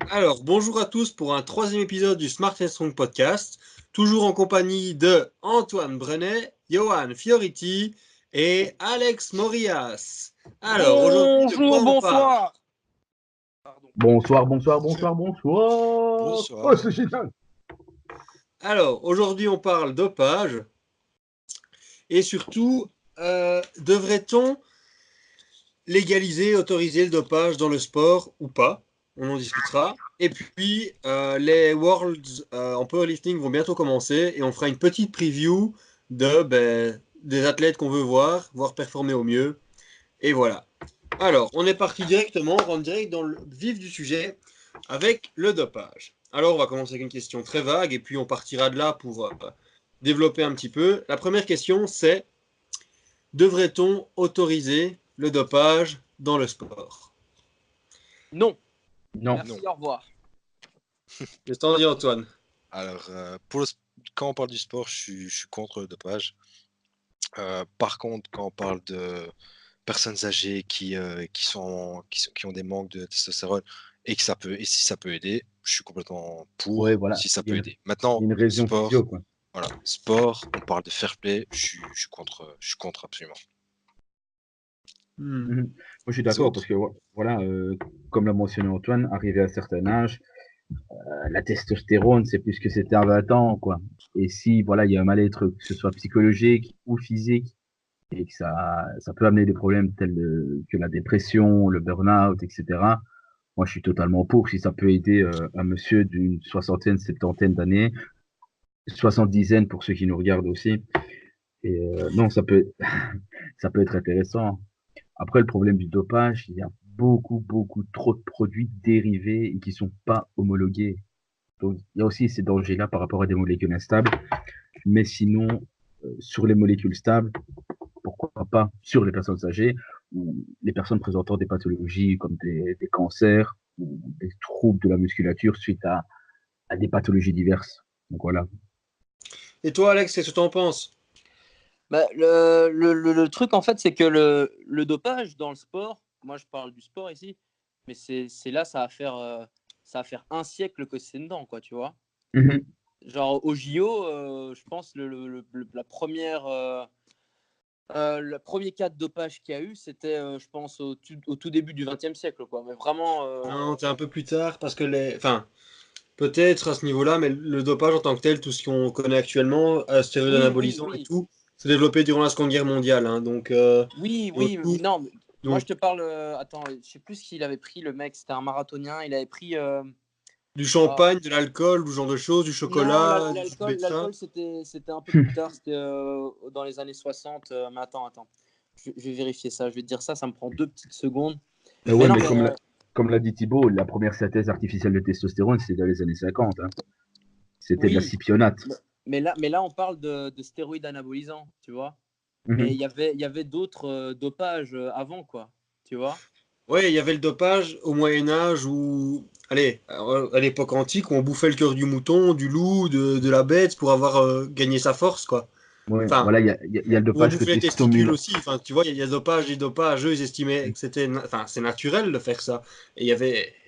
Alors, bonjour à tous pour un troisième épisode du Smart and Strong podcast, toujours en compagnie de Antoine Brenet, Johan Fioriti et Alex Morias. Alors, aujourd'hui, de quoi Bonjour, on parle? bonsoir. Pardon. Bonsoir, bonsoir, bonsoir, bonsoir. Oh, Bonsoir. c'est génial. Alors, aujourd'hui, on parle dopage et surtout, devrait-on légaliser, autoriser le dopage dans le sport ou pas? On en discutera. Et puis, les Worlds en powerlifting vont bientôt commencer et on fera une petite preview des athlètes qu'on veut voir performer au mieux. Et voilà. Alors, on est parti directement, on rentre direct dans le vif du sujet avec le dopage. Alors, on va commencer avec une question très vague et puis on partira de là pour développer un petit peu. La première question, c'est: devrait-on autoriser le dopage dans le sport? Non, Non. merci, au revoir. Je t'en dis, Antoine. Alors, quand on parle du sport, je suis contre le dopage. Par contre, quand on parle de personnes âgées qui ont des manques de testostérone et si ça peut aider, je suis complètement pour, Ouais, voilà. si ça Il y peut a aider. Maintenant, une raison sport, physio, quoi. sport, on parle de fair play, je suis contre absolument. Moi, je suis Les d'accord autres. parce que, voilà, comme l'a mentionné Antoine, arrivé à un certain âge, la testostérone, c'est plus que c'était à 20 ans, quoi. Et si, voilà, il y a un mal-être, que ce soit psychologique ou physique, et que ça peut amener des problèmes que la dépression, le burn-out, etc. Moi, je suis totalement pour si ça peut aider un monsieur d'une soixantaine, septantaine d'années, soixante-dizaine pour ceux qui nous regardent aussi. Et non, ça peut être intéressant. Après, le problème du dopage, il y a beaucoup trop de produits dérivés et qui sont pas homologués. Donc, il y a aussi ces dangers-là par rapport à des molécules instables. Mais sinon, sur les molécules stables, pourquoi pas sur les personnes âgées ou les personnes présentant des pathologies comme des cancers ou des troubles de la musculature suite à des pathologies diverses. Donc voilà. Et toi, Alex, qu'est-ce que tu en penses? Bah, le truc, en fait, c'est que le dopage dans le sport, moi je parle du sport ici, mais c'est là, ça va faire un siècle que c'est dedans, quoi, tu vois. Mhm. Genre au JO, je pense le premier cas de dopage qu'il y a eu, c'était, je pense, au tout début du XXe siècle, quoi. Mais vraiment, Non, c'est un peu plus tard parce que Enfin, peut-être à ce niveau-là, mais le dopage en tant que tel, tout ce qu'on connaît actuellement, stéroïdes oui, oui, anabolisants et oui. tout, s'est développé durant la Seconde Guerre mondiale, hein, donc, Oui, et oui, autour, non, mais moi donc je te parle. Attends, je sais plus ce qu'il avait pris, le mec, c'était un marathonien. Il avait pris. du Ah, champagne, de l'alcool, du genre de choses, du non, chocolat, du jus de betterave. l'alcool c'était un peu plus tard, c'était dans les années 60. Mais attends. Je vais vérifier ça, je vais te dire ça, ça me prend 2 petites secondes. Mais Mais ouais, non, mais mais comme l'a dit Thibaut, la première synthèse artificielle de testostérone, c'était dans les années 50. Hein. C'était de la oui, cypionate. mais là, on parle de stéroïdes anabolisants, tu vois. Mais Mhm. il y avait d'autres dopages avant, quoi, tu vois. Ouais, il y avait le dopage au Moyen Âge où, allez, à l'époque antique, où on bouffait le cœur du mouton, du loup, de la bête pour avoir gagné sa force, quoi. Ouais, Enfin, voilà, il y a le ou on dopage bouffait les côté testicules stimulant. aussi. Enfin, tu vois, il y a dopage et dopage. Eux, ils estimaient que c'était, enfin, c'est naturel de faire ça. Et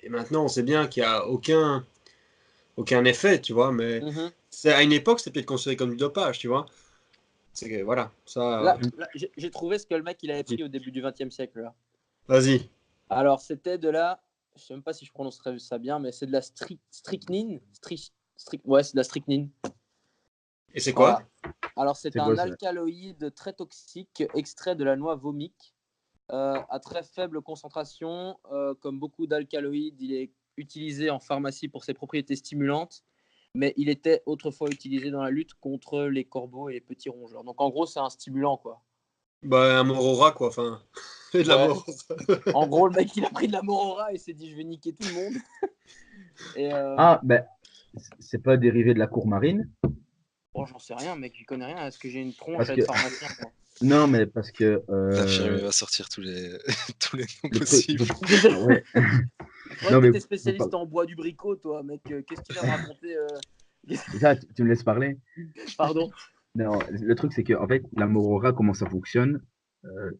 maintenant, on sait bien qu'il n'y a aucun effet, tu vois. Mais Mhm. à une époque, c'était peut-être considéré comme du dopage, tu vois. C'est que, voilà, ça. Là, j'ai trouvé ce que le mec il avait pris au début du XXe siècle, là. Vas-y. Alors, c'était de la. Je sais même pas si je prononcerai ça bien, mais c'est de la strychnine. Ouais, c'est de la strychnine. Et c'est quoi? Voilà. Alors, c'est C'est quoi un ça? alcaloïde très toxique extrait de la noix vomique à très faible concentration. Comme beaucoup d'alcaloïdes, il est utilisé en pharmacie pour ses propriétés stimulantes, mais il était autrefois utilisé dans la lutte contre les corbeaux et les petits rongeurs. Donc, en gros, c'est un stimulant, quoi. Bah, un Morora, quoi. Enfin, et de la Ouais. mort. En gros, le mec, il a pris de la Morora et s'est dit, je vais niquer tout le monde. Et Ah, ben, c'est pas dérivé de la cour marine, bon, j'en sais rien, mec, j'y connais rien. Est-ce que j'ai une tronche parce à que être pharmacien, moi? non, mais parce que L'infirmier va sortir tous les tous les noms le truc, possibles. ah ouais, Je croyais non que mais t'étais spécialiste en bois du bricot, toi, mec. Qu'est-ce que tu viens me raconter ça, tu me laisses parler. Pardon. Non, le truc c'est que en fait, la morora, comment ça fonctionne?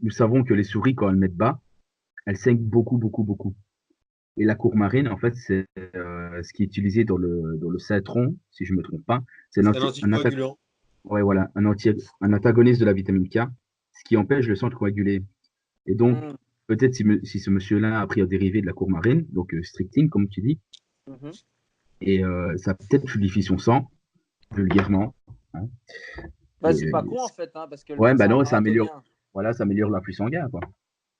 Nous savons que les souris quand elles mettent bas, elles saignent beaucoup. Et la courmarine, en fait, c'est ce qui est utilisé dans le citron, si je ne me trompe pas. C'est C'est un anticoagulant. ouais, voilà, un antagoniste de la vitamine K, ce qui empêche le sang de coaguler. Et donc, Mm. peut-être si ce monsieur-là a pris un dérivé de la courmarine, donc strychnine, comme tu dis, Mhm. et ça a peut-être fluidifie son sang, vulgairement. Hein. Bah, Et, c'est pas con en fait, hein, parce que le ouais, mec, bah c'est un non, ça améliore, marathonien. voilà, ça améliore l'afflux sanguin, quoi,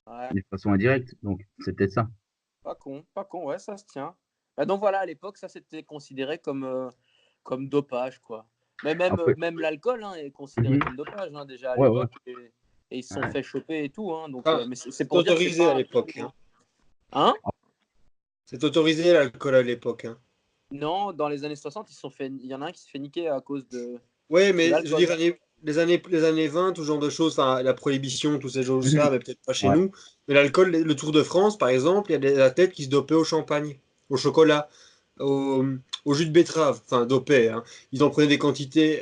Ouais, de façon indirecte. Donc, c'est peut-être ça. pas con, ouais, ça se tient. Bah, donc voilà, à l'époque, ça c'était considéré comme dopage, quoi. Mais Après, même l'alcool hein, est considéré mhm, comme dopage hein, déjà à ouais, ouais, l'époque. Et ils se sont ouais. fait choper et tout. Hein, donc, Enfin, mais c'est c'est pour dire que c'est autorisé à pas un truc l'époque, nouveau. hein. Hein? C'est autorisé l'alcool à l'époque, hein. Non, dans les années 60, il y en a un qui se fait niquer à cause Ouais, de mais je veux l'alcool. dire, les années 20, tout ce genre de choses, enfin, la prohibition, toutes ces choses-là, Mhm, mais peut-être pas chez ouais. nous. Mais l'alcool, le Tour de France, par exemple, il y a des athlètes qui se dopaient au champagne, au chocolat, au, au jus de betterave, enfin, dopaient, hein. Ils en prenaient des quantités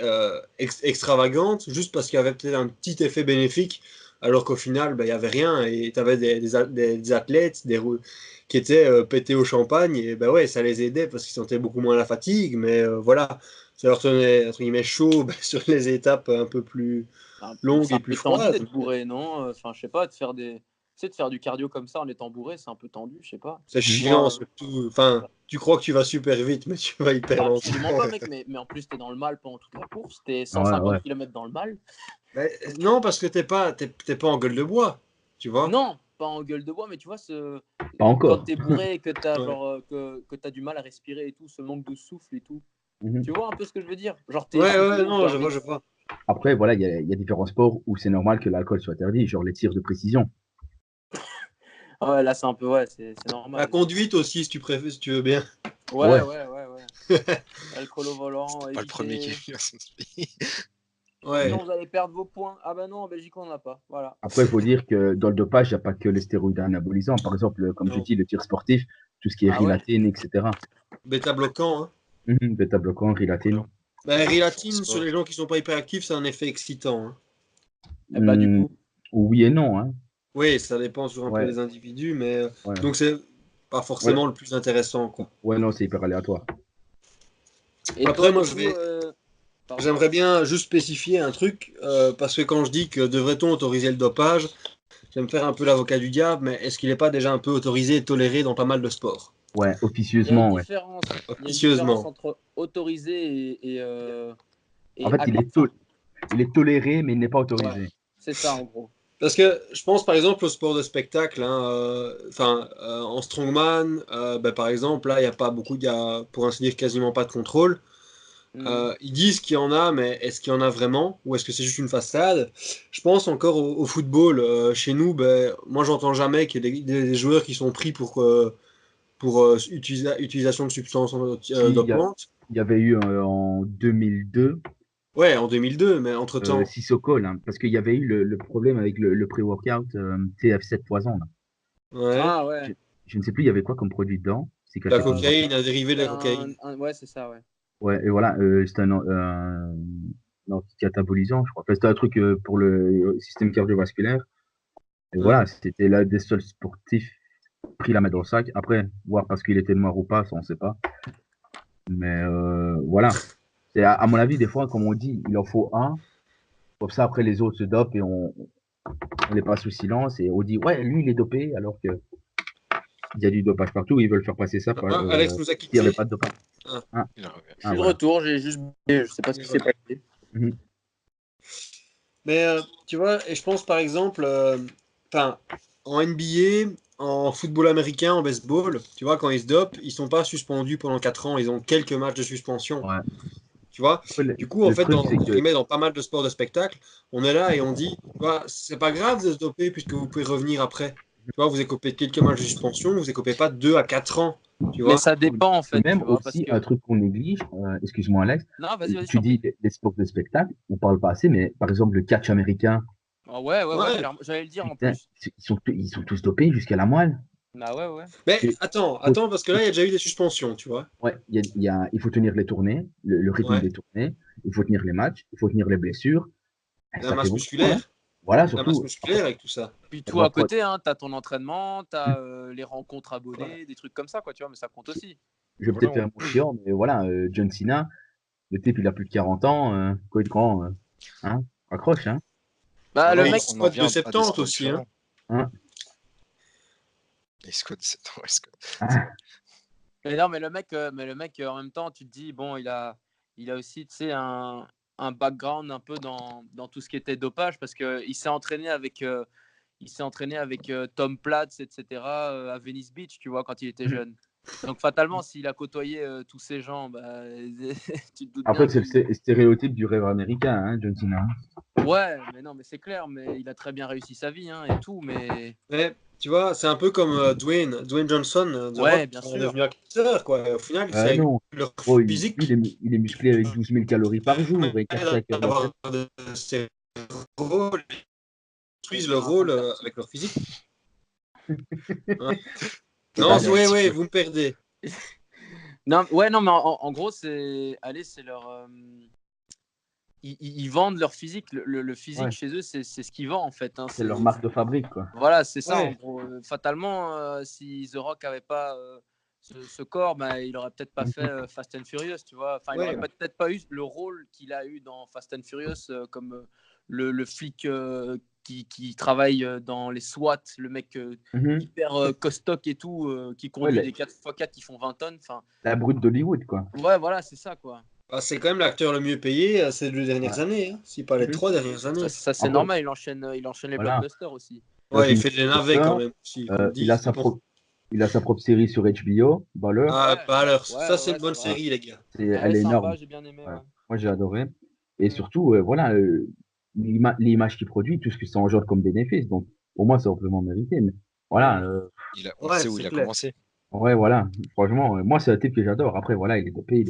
extravagantes, juste parce qu'il y avait peut-être un petit effet bénéfique, alors qu'au final, ben, il n'y avait rien, et tu avais des athlètes qui étaient pétés au champagne, et ben ouais, ça les aidait parce qu'ils sentaient beaucoup moins la fatigue, mais voilà. Ça leur tenait, entre guillemets, chaud bah, sur les étapes un peu plus longues C'est un et plus peu tendu froides. d'être bourré, non? Enfin, je sais pas, tu sais, de faire du cardio comme ça en étant bourré, c'est un peu tendu, je sais pas. C'est Mhm. chiant, Moi, surtout. Enfin, tu crois que tu vas super vite, mais tu vas hyper bah, lentement. absolument pas, mec, mais en plus, t'es dans le mal pendant toute la course, t'es Ouais, 150 ouais. km dans le mal. Mais, non, parce que t'es pas en gueule de bois, tu vois. Non, pas en gueule de bois, mais tu vois, Pas quand encore. t'es bourré et que t'as Ouais, que t'as du mal à respirer et tout, ce manque de souffle et tout. Mhm. Tu vois un peu ce que je veux dire? Genre, t'es ouais, essoufflé, non, t'as envie de... je vois. Après, voilà, il y a différents sports où c'est normal que l'alcool soit interdit, genre les tirs de précision. Ah ouais, là, c'est un peu, ouais, c'est La normal. conduite aussi, si tu préfères, si tu veux bien. Ouais. Ouais. Alcool au volant, Pas le premier qui éviter. est venu à son esprit. Ouais. Attention, vous allez perdre vos points. Ah bah non, en Belgique, on n'en a pas. Voilà. Après, il faut dire que dans le dopage, il n'y a pas que les stéroïdes anabolisants. Par exemple, comme je Non. dis, le tir sportif, tout ce qui est Ah ouais? rilatine, etc. Bêta bloquant, hein. Bêta-bloquant, rilatine. Voilà. Ben, Fort Rilatine, sur sport. les gens qui sont pas hyperactifs, c'est un effet excitant, hein. Eh bah du Hmm, coup. oui et non, hein. Oui, ça dépend sur un peu Ouais, des individus, mais ouais. donc c'est pas Voilà. forcément le plus intéressant, quoi. Ouais, non, c'est hyper aléatoire. Et Après, toi, moi, du coup, pardon. j'aimerais bien juste spécifier un truc, parce que quand je dis que devrait-on autoriser le dopage, je vais me faire un peu l'avocat du diable, mais est-ce qu'il n'est pas déjà un peu autorisé et toléré dans pas mal de sports? Ouais, Il y a une officieusement, ouais. différence. Il y a une différence Officieusement. entre autorisé En et fait, enfin, il est toléré, mais il n'est pas Ouais. autorisé. c'est ça en gros. Parce que je pense par exemple au sport de spectacle, hein, en strongman, ben, par exemple, là, il n'y a pas beaucoup, il y a pour ainsi dire quasiment pas de contrôle. Mhm. Ils disent qu'il y en a, mais est-ce qu'il y en a vraiment? Ou est-ce que c'est juste une façade? Je pense encore au football. Chez nous, ben, moi, j'entends jamais qu'il y ait des joueurs qui sont pris pour utilisation de substances Si, dopantes. il y avait eu en 2002 Ouais, en 2002, mais entre-temps. Sissoko, là, parce qu'il y avait eu le problème avec le pré-workout TF7 poison. Là. Ouais. Ah ouais. Je, je ne sais plus, il y avait quoi comme produit dedans. C'est La caché quelque part. cocaïne, un dérivé de la C'est cocaïne. ouais, c'est ça, ouais. Ouais, et voilà, c'était un anticatabolisant, je crois. Enfin, c'était un truc pour le système cardiovasculaire. Et Ouais. voilà, c'était l'un des seuls sportifs pris la main dans le sac. Après, voir parce qu'il était noir ou pas, ça on sait pas. Mais voilà. C'est à mon avis, des fois, comme on dit, il en faut un. Comme ça, après, les autres se dopent et on les passe sous silence et on dit, ouais, lui, il est dopé, alors que il y a du dopage partout. Ils veulent faire passer ça Ah, Alex nous a s'il n'y avait pas quittés. de dopage. Ah. Ah, Il revient. Je ah, suis de voilà. retour, j'ai juste bugué, je sais pas ce qui s'est passé. Mhm. Mais tu vois, et je pense par exemple, enfin, en NBA, en football américain, en baseball, tu vois, quand ils se dopent, ils sont pas suspendus pendant 4 ans, ils ont quelques matchs de suspension, Ouais. tu vois. Après, Du coup, en le fait, truc, c'est entre que guillemets, dans pas mal de sports de spectacle, on est là et on dit, tu vois, c'est pas grave de se doper puisque vous pouvez revenir après. Tu vois, vous écopez de quelques matchs de suspension, vous écopez pas de 2 à 4 ans, tu Mais vois. ça dépend en et fait, même tu vois, parce aussi un que. truc qu'on néglige, excuse-moi Alex, Non, vas-y, je tu t'en dis prie. les sports de spectacle, on parle pas assez, mais par exemple le catch américain, Ah ouais, Ouais. clairement. J'allais le dire en putain, plus. ils sont tous dopés jusqu'à la moelle. Bah ouais. Mais Et faut- attends, parce que là, il y a déjà eu des suspensions, tu vois. ouais, il faut tenir les tournées, le rythme Ouais. des tournées, il faut tenir les matchs, il faut tenir les blessures. Eh, La ça fait masse beaucoup, hein. musculaire. Voilà, la masse surtout, musculaire avec tout ça. Puis elle tout à va pas- côté, hein, tu as ton entraînement, tu as les rencontres abonnées, des trucs comme ça, quoi, tu vois, mais ça compte aussi. je vais peut-être Voilà, faire mon chiant, mais voilà, John Cena, le type, il a plus de 40 ans, quoi de grand, hein, accroche, hein, Bah, le voilà, Et il mec, on en squatte de vient à des 70 sports aussi. Hein. différents. hein, Et Scott, ouais, Scott. hein. mais non, mais le mec en même temps, tu te dis, bon, il a aussi, tu sais, un background un peu dans tout ce qui était dopage parce qu'il s'est entraîné avec, Tom Platz, etc., à Venice Beach, tu vois, quand il était jeune. Donc, fatalement, s'il a côtoyé tous ces gens, bah, tu te doutes Après, bien c'est qu'il. le stéréotype du rêve américain, hein, John Cena. Ouais, mais non, mais c'est clair, mais il a très bien réussi sa vie hein, et tout, mais. Mais tu vois, c'est un peu comme Dwayne Johnson de Ouais, Rock, bien qui est sûr. devenu acteur, quoi. Au final, c'est Non, leur oh, physique il est musclé avec 12 000 calories par jour et cardiaque à d'avoir 27. de ces rôles, ils construisent leur En train rôle de faire avec leur physique. Ouais. C'est Non, pas Allez, un bien. ouais, petit ouais, peu. vous me perdez. Non, ouais, non, mais en gros, allez, c'est leur. Ils vendent leur physique. Le physique Ouais, chez eux, c'est ce qu'ils vendent en fait. Hein. c'est leur marque de fabrique, quoi. Voilà, c'est ça en Ouais. gros. Fatalement, si The Rock avait pas ce corps, bah, il aurait peut-être pas fait Fast and Furious, tu vois. Enfin, il aurait Ouais. peut-être pas eu le rôle qu'il a eu dans Fast and Furious, comme le flic qui travaille dans les SWAT, le mec Mhm. hyper costoc et tout, qui Ouais, conduit des 4x4 qui font 20 tonnes. Enfin, la brute d'Hollywood, quoi. ouais, voilà, c'est ça quoi. Ah, c'est quand même l'acteur le mieux payé ces 2 dernières Ouais. années, hein, si pas les Mhm. 3 dernières Ça, années. ça, c'est Après, normal, il enchaîne les voilà, blockbusters aussi. là, Ouais, c'est il une fait des navets quand blockbuster. même aussi, comme Il a dit. il a sa propre série sur HBO, Baller. Ah, Ouais, bah alors, ouais, ça ouais, c'est ouais, une c'est bonne vrai. série, les gars. Elle Elle est est sympa, énorme. j'ai bien aimé. Ouais. Ouais. Moi, j'ai adoré. Et Mm. surtout, voilà, l'image qu'il produit, tout ce que ça engendre comme bénéfice. Donc, pour moi, c'est amplement mérité. Mais voilà, Mm. On Ouais, sait où c'est il a clair. commencé. ouais, voilà. Franchement, moi, c'est un type que j'adore. Après, voilà, il est dopé.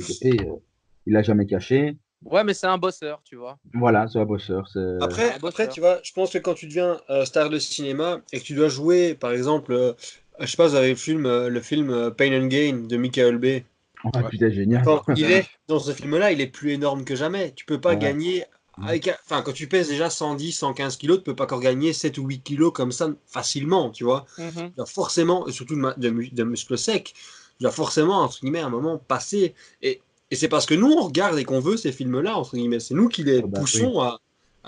Il l'a jamais caché. Ouais, mais c'est un bosseur, tu vois. Voilà, c'est un bosseur. C'est Après, un après, bosseur. tu vois, je pense que quand tu deviens star de cinéma et que tu dois jouer, par exemple, je sais pas, vous avez le film Pain and Gain de Michael Bay. Ah, Ouais, putain, génial. Quand il j'avais est vu. dans ce film-là, il est plus énorme que jamais. Tu peux pas Ouais. gagner avec, enfin, quand tu pèses déjà 110, 115 kilos, tu peux pas encore gagner 7 ou 8 kilos comme ça facilement, tu vois. Mhm. Tu dois forcément, et surtout de muscles secs, tu dois forcément, entre guillemets, à un moment passer. Et c'est parce que nous, on regarde et qu'on veut ces films-là, entre guillemets. C'est nous qui les Ah, bah oui, poussons à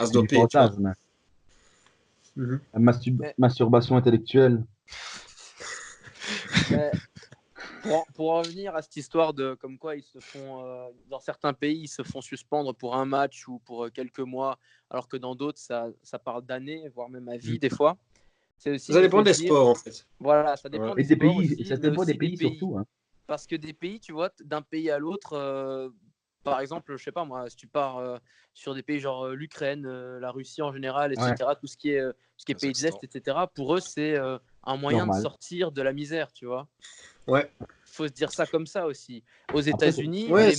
se c'est du doper, tu vois. fantasme. Mhm. La Mais, masturbation intellectuelle. mais pour en revenir à cette histoire de comme quoi ils se font, dans certains pays, ils se font suspendre pour un match ou pour quelques mois, alors que dans d'autres, ça parle d'années, voire même à vie Mm. des fois. C'est aussi, Ça il dépend faut se des dire, sports, en fait. voilà, ça Ouais. dépend Et des des sports pays, aussi, ça mais dépend des aussi des pays pays. surtout, hein. Parce que des pays, tu vois, d'un pays à l'autre, par exemple, je sais pas moi, si tu pars sur des pays genre l'Ukraine, la Russie en général, Ouais, etc., tout ce qui est pays de Kazakhstan. l'Est, etc., pour eux, c'est un moyen de normal. sortir de la misère, tu vois. Ouais. Faut se dire ça comme ça aussi. Aux Après, États-Unis, Ouais,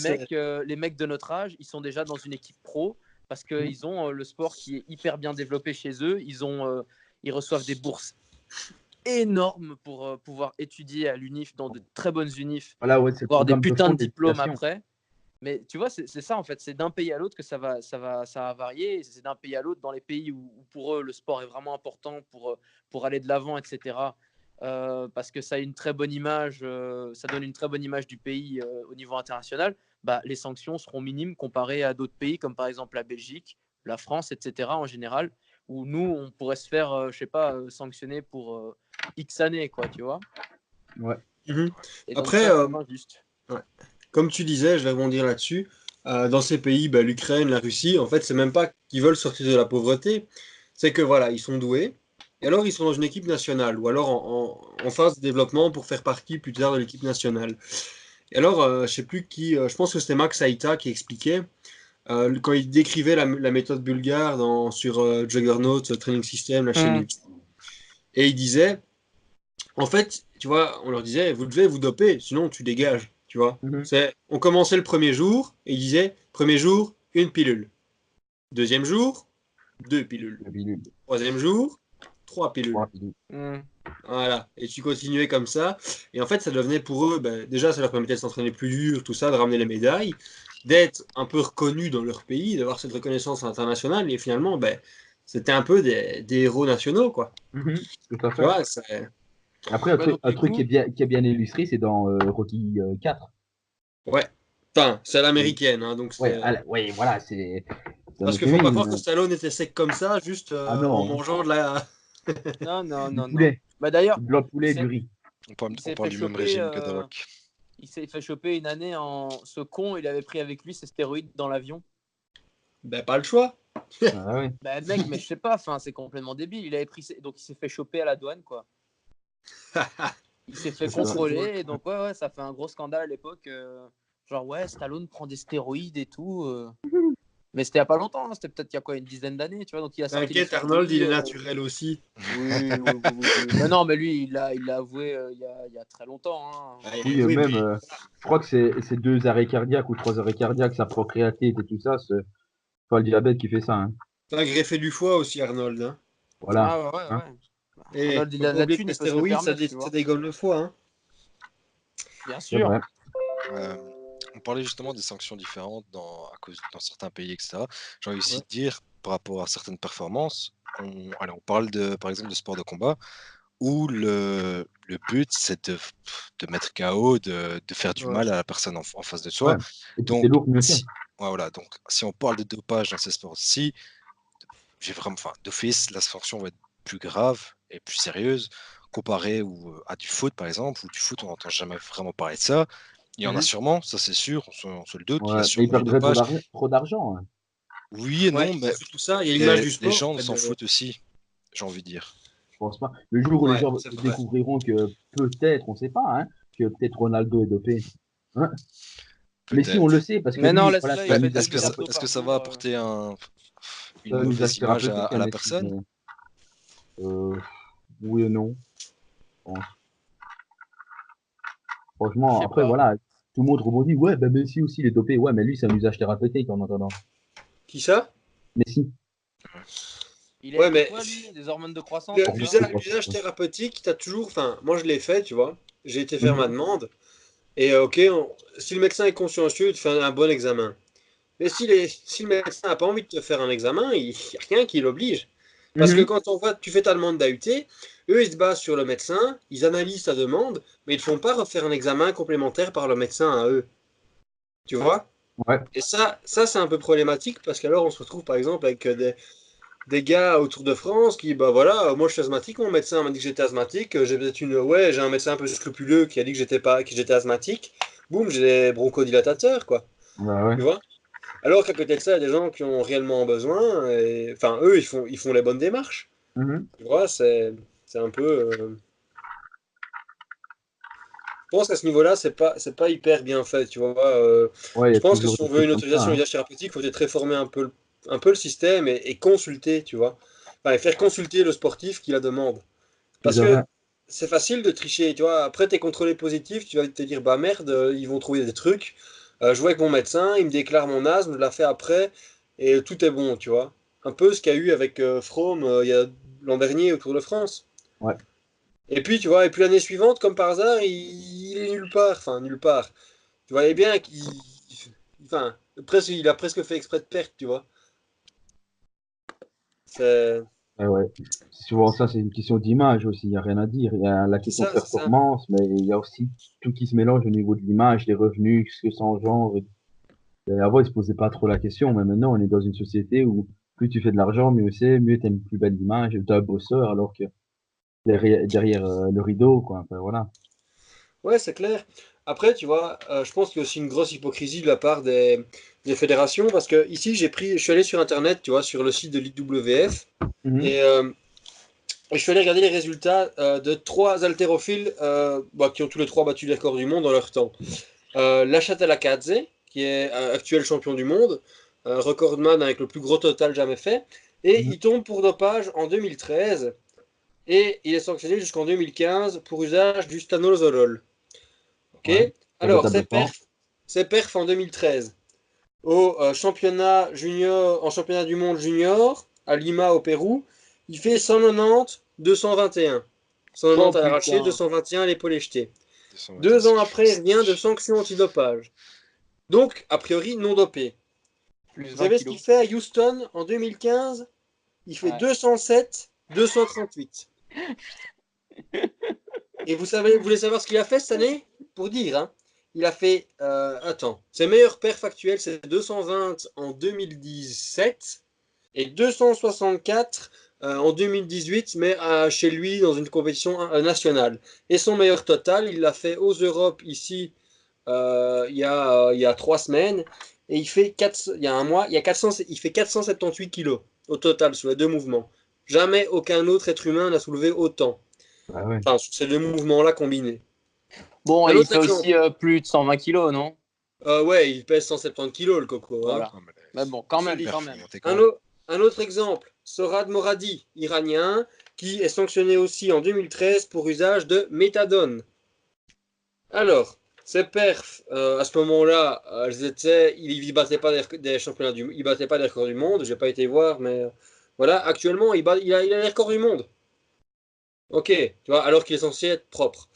les mecs de notre âge, ils sont déjà dans une équipe pro parce Mm. qu'ils ont le sport qui est hyper bien développé chez eux. Ils reçoivent des bourses énormes pour pouvoir étudier à l'UNIF, dans de très bonnes UNIF, Voilà, ouais, c'est le avoir des programme de putains fond de de diplômes l'éducation. après. Mais tu vois, c'est ça en fait, c'est d'un pays à l'autre que ça va varier. C'est d'un pays à l'autre, dans les pays où pour eux le sport est vraiment important pour aller de l'avant, etc. Parce que ça a une très bonne image, ça donne une très bonne image du pays au niveau international. Bah, les sanctions seront minimes comparées à d'autres pays comme par exemple la Belgique, la France, etc. en général, où nous on pourrait se faire, je sais pas, sanctionner pour X années, quoi, tu vois. Ouais. Mhm. Et donc Après, ça, c'est injuste. ouais. Comme tu disais, je vais rebondir là-dessus. Dans ces pays, bah, l'Ukraine, la Russie, en fait, c'est même pas qu'ils veulent sortir de la pauvreté, c'est que voilà, ils sont doués, et alors ils sont dans une équipe nationale, ou alors en phase de développement pour faire partie plus tard de l'équipe nationale. Et alors, je sais plus qui, je pense que c'était Max Aita qui expliquait, quand il décrivait la méthode bulgare sur Juggernaut, Training System, la chaîne Mm. YouTube, et il disait, en fait, tu vois, on leur disait, vous devez vous doper, sinon tu dégages, tu vois. Mhm. On commençait le premier jour, et il disait, premier jour, une pilule. Deuxième jour, 2 pilules. La pilule. Troisième jour, 3 pilules. Ouais, pilule. Mm. Voilà, et tu continuais comme ça. Et en fait, ça devenait pour eux, ben, déjà, ça leur permettait de s'entraîner plus dur, tout ça, de ramener les médailles, d'être un peu reconnus dans leur pays, d'avoir cette reconnaissance internationale. Et finalement, ben, c'était un peu des héros nationaux, quoi. Tout à Tu fait. vois, c'est... Après, Ouais, un du truc coup- qui est bien illustré, c'est dans Rocky 4. Ouais. Enfin, c'est à l'américaine, hein, donc Ouais, c'est... ouais, voilà, c'est un Parce autre qu'il faut pas film. croire que Stallone était sec comme ça, juste Ah en non, hein. mangeant de la... Non, non, Du non, non. poulet, Bah d'ailleurs, du blanc de il poulet et du s'est riz. il On s'est parle fait du même choper. régime que The Rock. Il s'est fait choper une année ce con, il avait pris avec lui ses stéroïdes dans l'avion. Ben, pas le choix. Ah ouais. Bah mec, mais je sais pas, enfin c'est complètement débile. Il avait pris donc il s'est fait choper à la douane quoi. Il s'est fait C'est ça. contrôler et donc ouais ça fait un gros scandale à l'époque. Genre ouais Stallone prend des stéroïdes et tout. Mais c'était il y a pas longtemps, hein, c'était peut-être il y a quoi une dizaine d'années, tu vois. Donc il a sorti les T'inquiète, Arnold, il sorties. est naturel aussi. Oui, oui, oui, oui, oui. Mais non, mais lui il l'a avoué il y a très longtemps. Hein. Oui, Oui, même, mais je crois que c'est 2 arrêts cardiaques ou 3 arrêts cardiaques, sa procréatite et tout ça, c'est pas le diabète qui fait ça. Hein. t'as greffé du foie aussi, Arnold. Hein. Voilà. Ah ouais Hein. ouais. Et Arnold il faut a pas de la oublier que thune, les il peut se le stéroïdes, permettre, tu ça vois. dégomme le foie. Hein. Bien C'est sûr. vrai. Euh, on parlait justement des sanctions différentes dans certains pays, etc. J'ai envie aussi Ouais. de dire, par rapport à certaines performances, on parle par exemple de sport de combat, où le but, c'est de mettre KO, de faire du Ouais. mal à la personne en face de Ouais. soi. Et puis c'est Donc, lourd, mieux c'est. ouais, voilà, donc, si on parle de dopage dans ces sports-ci, d'office, la sanction va être plus grave et plus sérieuse comparé à du foot, par exemple, où du foot, on n'entend jamais vraiment parler de ça. Il y en a Mhm. sûrement, ça c'est sûr, on se le doute, il y a Ouais. Mais il sûrement du perdrait dopage. trop d'argent. Hein. Oui et Ouais, non, mais c'est surtout ça. Il y a l'image du les sport. gens En fait, s'en foutent aussi, j'ai envie de dire. Je pense pas. Le jour où les Ouais, gens c'est vrai. découvriront que peut-être, on sait pas, hein, que peut-être Ronaldo est dopé. Hein. Mais si, on le Peut-être. sait, parce que Mais non, lui, voilà, laisse-le, c'est il Mais un fait usage deux est-ce que ça, gâteaux thérapeutique. est-ce que par ça va jour. apporter C'est une un usage mauvaise image thérapeutique, à hein, la Messi. personne? Mais, oui et non, je pense. Je Franchement, sais après, pas. voilà, tout le monde rebondit. Ouais, ben Messi aussi, il est dopé. Ouais, mais lui, c'est un usage thérapeutique en attendant. Qui ça? Messi, Il a Ouais, été mais quoi lui? Des hormones de croissance, c'est ça? hormones de croissance. l'usage thérapeutique, t'as toujours. Enfin, moi, je l'ai fait, tu vois. J'ai été faire ma Mhm. demande. Et ok, si le médecin est consciencieux, il te fait un bon examen. Mais si le médecin n'a pas envie de te faire un examen, il n'y a rien qui l'oblige. Parce que Mhm. quand on voit, tu fais ta demande d'AUT, eux, ils se basent sur le médecin, ils analysent ta demande, mais ils ne font pas refaire un examen complémentaire par le médecin à eux. Tu vois? Ouais, Et ça c'est un peu problématique parce qu'alors on se retrouve par exemple avec des gars autour de France qui, bah voilà, moi je suis asthmatique, mon médecin m'a dit que j'étais asthmatique, j'ai peut-être ouais, j'ai un médecin un peu scrupuleux qui a dit que j'étais pas, que j'étais asthmatique, boum, j'ai des bronchodilatateurs, quoi. bah ouais. Tu vois? Alors qu'à côté de ça, il y a des gens qui ont réellement besoin, et enfin, eux, ils font les bonnes démarches. Mhm. Tu vois, c'est un peu. Je pense qu'à ce niveau-là, c'est pas hyper bien fait, tu vois. Ouais, il y Je a pense que toujours si des on veut trucs une comme ça. autorisation Hein. d'usage thérapeutique, il faut peut-être réformer un peu le système et consulter, tu vois. Enfin, et faire consulter le sportif qui la demande. Tout Parce à que fait. c'est facile de tricher, tu vois. Après, tu es contrôlé positif, tu vas te dire, bah merde, ils vont trouver des trucs. Je vois avec mon médecin, il me déclare mon asthme, je la fais après, et tout est bon, tu vois. Un peu ce qu'il y a eu avec Froome il y a l'an dernier au Tour de France. Ouais. Et puis, tu vois, et puis l'année suivante, comme par hasard, il est nulle part. Enfin, nulle part. Tu voyais bien qu'il. Enfin, presque, il a presque fait exprès de perdre, tu vois. C'est Ouais. C'est souvent ça, c'est une question d'image aussi, il n'y a rien à dire. Il y a la c'est question de ça, c'est ça. performance, mais il y a aussi tout qui se mélange au niveau de l'image, des revenus, ce que ça engendre. Et avant, ils se posaient pas trop la question, mais maintenant, on est dans une société où plus tu fais de l'argent, mieux c'est, mieux tu as une plus belle image, tu as un bosseur, alors que derrière le rideau, quoi. Enfin, voilà. Ouais, c'est clair. Après, tu vois, je pense qu'il y a aussi une grosse hypocrisie de la part des fédérations, parce que ici, je suis allé sur Internet, tu vois, sur le site de l'IWF, Mhm. et je suis allé regarder les résultats de trois haltérophiles bah, qui ont tous les trois battu les records du monde dans leur temps. Lachat Alakadze, qui est actuel champion du monde, recordman avec le plus gros total jamais fait, et Mhm. il tombe pour dopage en 2013, et il est sanctionné jusqu'en 2015 pour usage du stanozolol. Ok. Ouais. Alors, Véritable temps. ses perfs en 2013 au championnat junior, en championnat du monde junior à Lima au Pérou, il fait 190, 221. Oh 190 à l'arraché, putain. 221 à l'épaule jetée. 221, 2 ans c'est après, il juste. revient de sanction antidopage. Donc, a priori, non dopé. Plus Vous 20 savez ce qu'il kilos. fait à Houston en 2015? il fait Ouais. 207, 238. Et vous voulez savoir ce qu'il a fait cette année? Pour dire, hein. Il a fait, attends, ses meilleurs perfs actuels, c'est 220 en 2017 et 264 en 2018, mais chez lui dans une compétition nationale. Et son meilleur total, il l'a fait aux Europes ici il y a 3 semaines. Et il y a un mois, il fait 478 kilos au total sur les deux mouvements. Jamais aucun autre être humain n'a soulevé autant. Ah ouais. Enfin, sur ces deux mouvements-là combinés. Bon, Un et il autre fait exemple. aussi plus de 120 kilos, non? Ouais, il pèse 170 kilos, le coco. Hein. Voilà. Non, mais Mais bon, quand même, Solide. quand même. Un, un autre exemple, Sorad Moradi, iranien, qui est sanctionné aussi en 2013 pour usage de méthadone. Alors, ses perfs, à ce moment-là, il battait pas des championnats il battait pas des records du monde. J'ai pas été voir, mais voilà. Actuellement, il a les records du monde. Ok, tu vois, alors qu'il est censé être propre.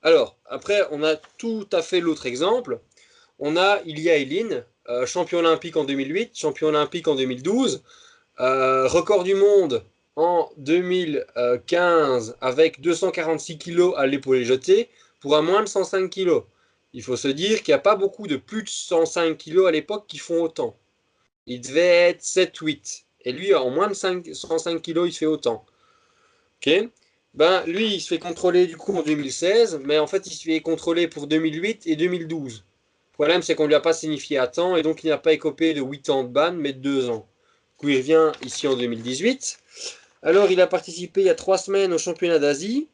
Alors, après, on a tout à fait l'autre exemple. On a Ilia Ilin, champion olympique en 2008, champion olympique en 2012, record du monde en 2015 avec 246 kilos à l'épaule jetée pour un moins de 105 kilos. Il faut se dire qu'il n'y a pas beaucoup de plus de 105 kilos à l'époque qui font autant. Il devait être 7-8. Et lui, en moins de 105 kilos, il fait autant. Ok. Ben, lui, il se fait contrôler du coup en 2016, mais en fait, il se fait contrôler pour 2008 et 2012. Le problème, c'est qu'on ne lui a pas signifié à temps, et donc il n'a pas écopé de 8 ans de ban, mais de 2 ans. Du coup, il revient ici en 2018. Alors, il a participé il y a 3 semaines au championnat d'Asie,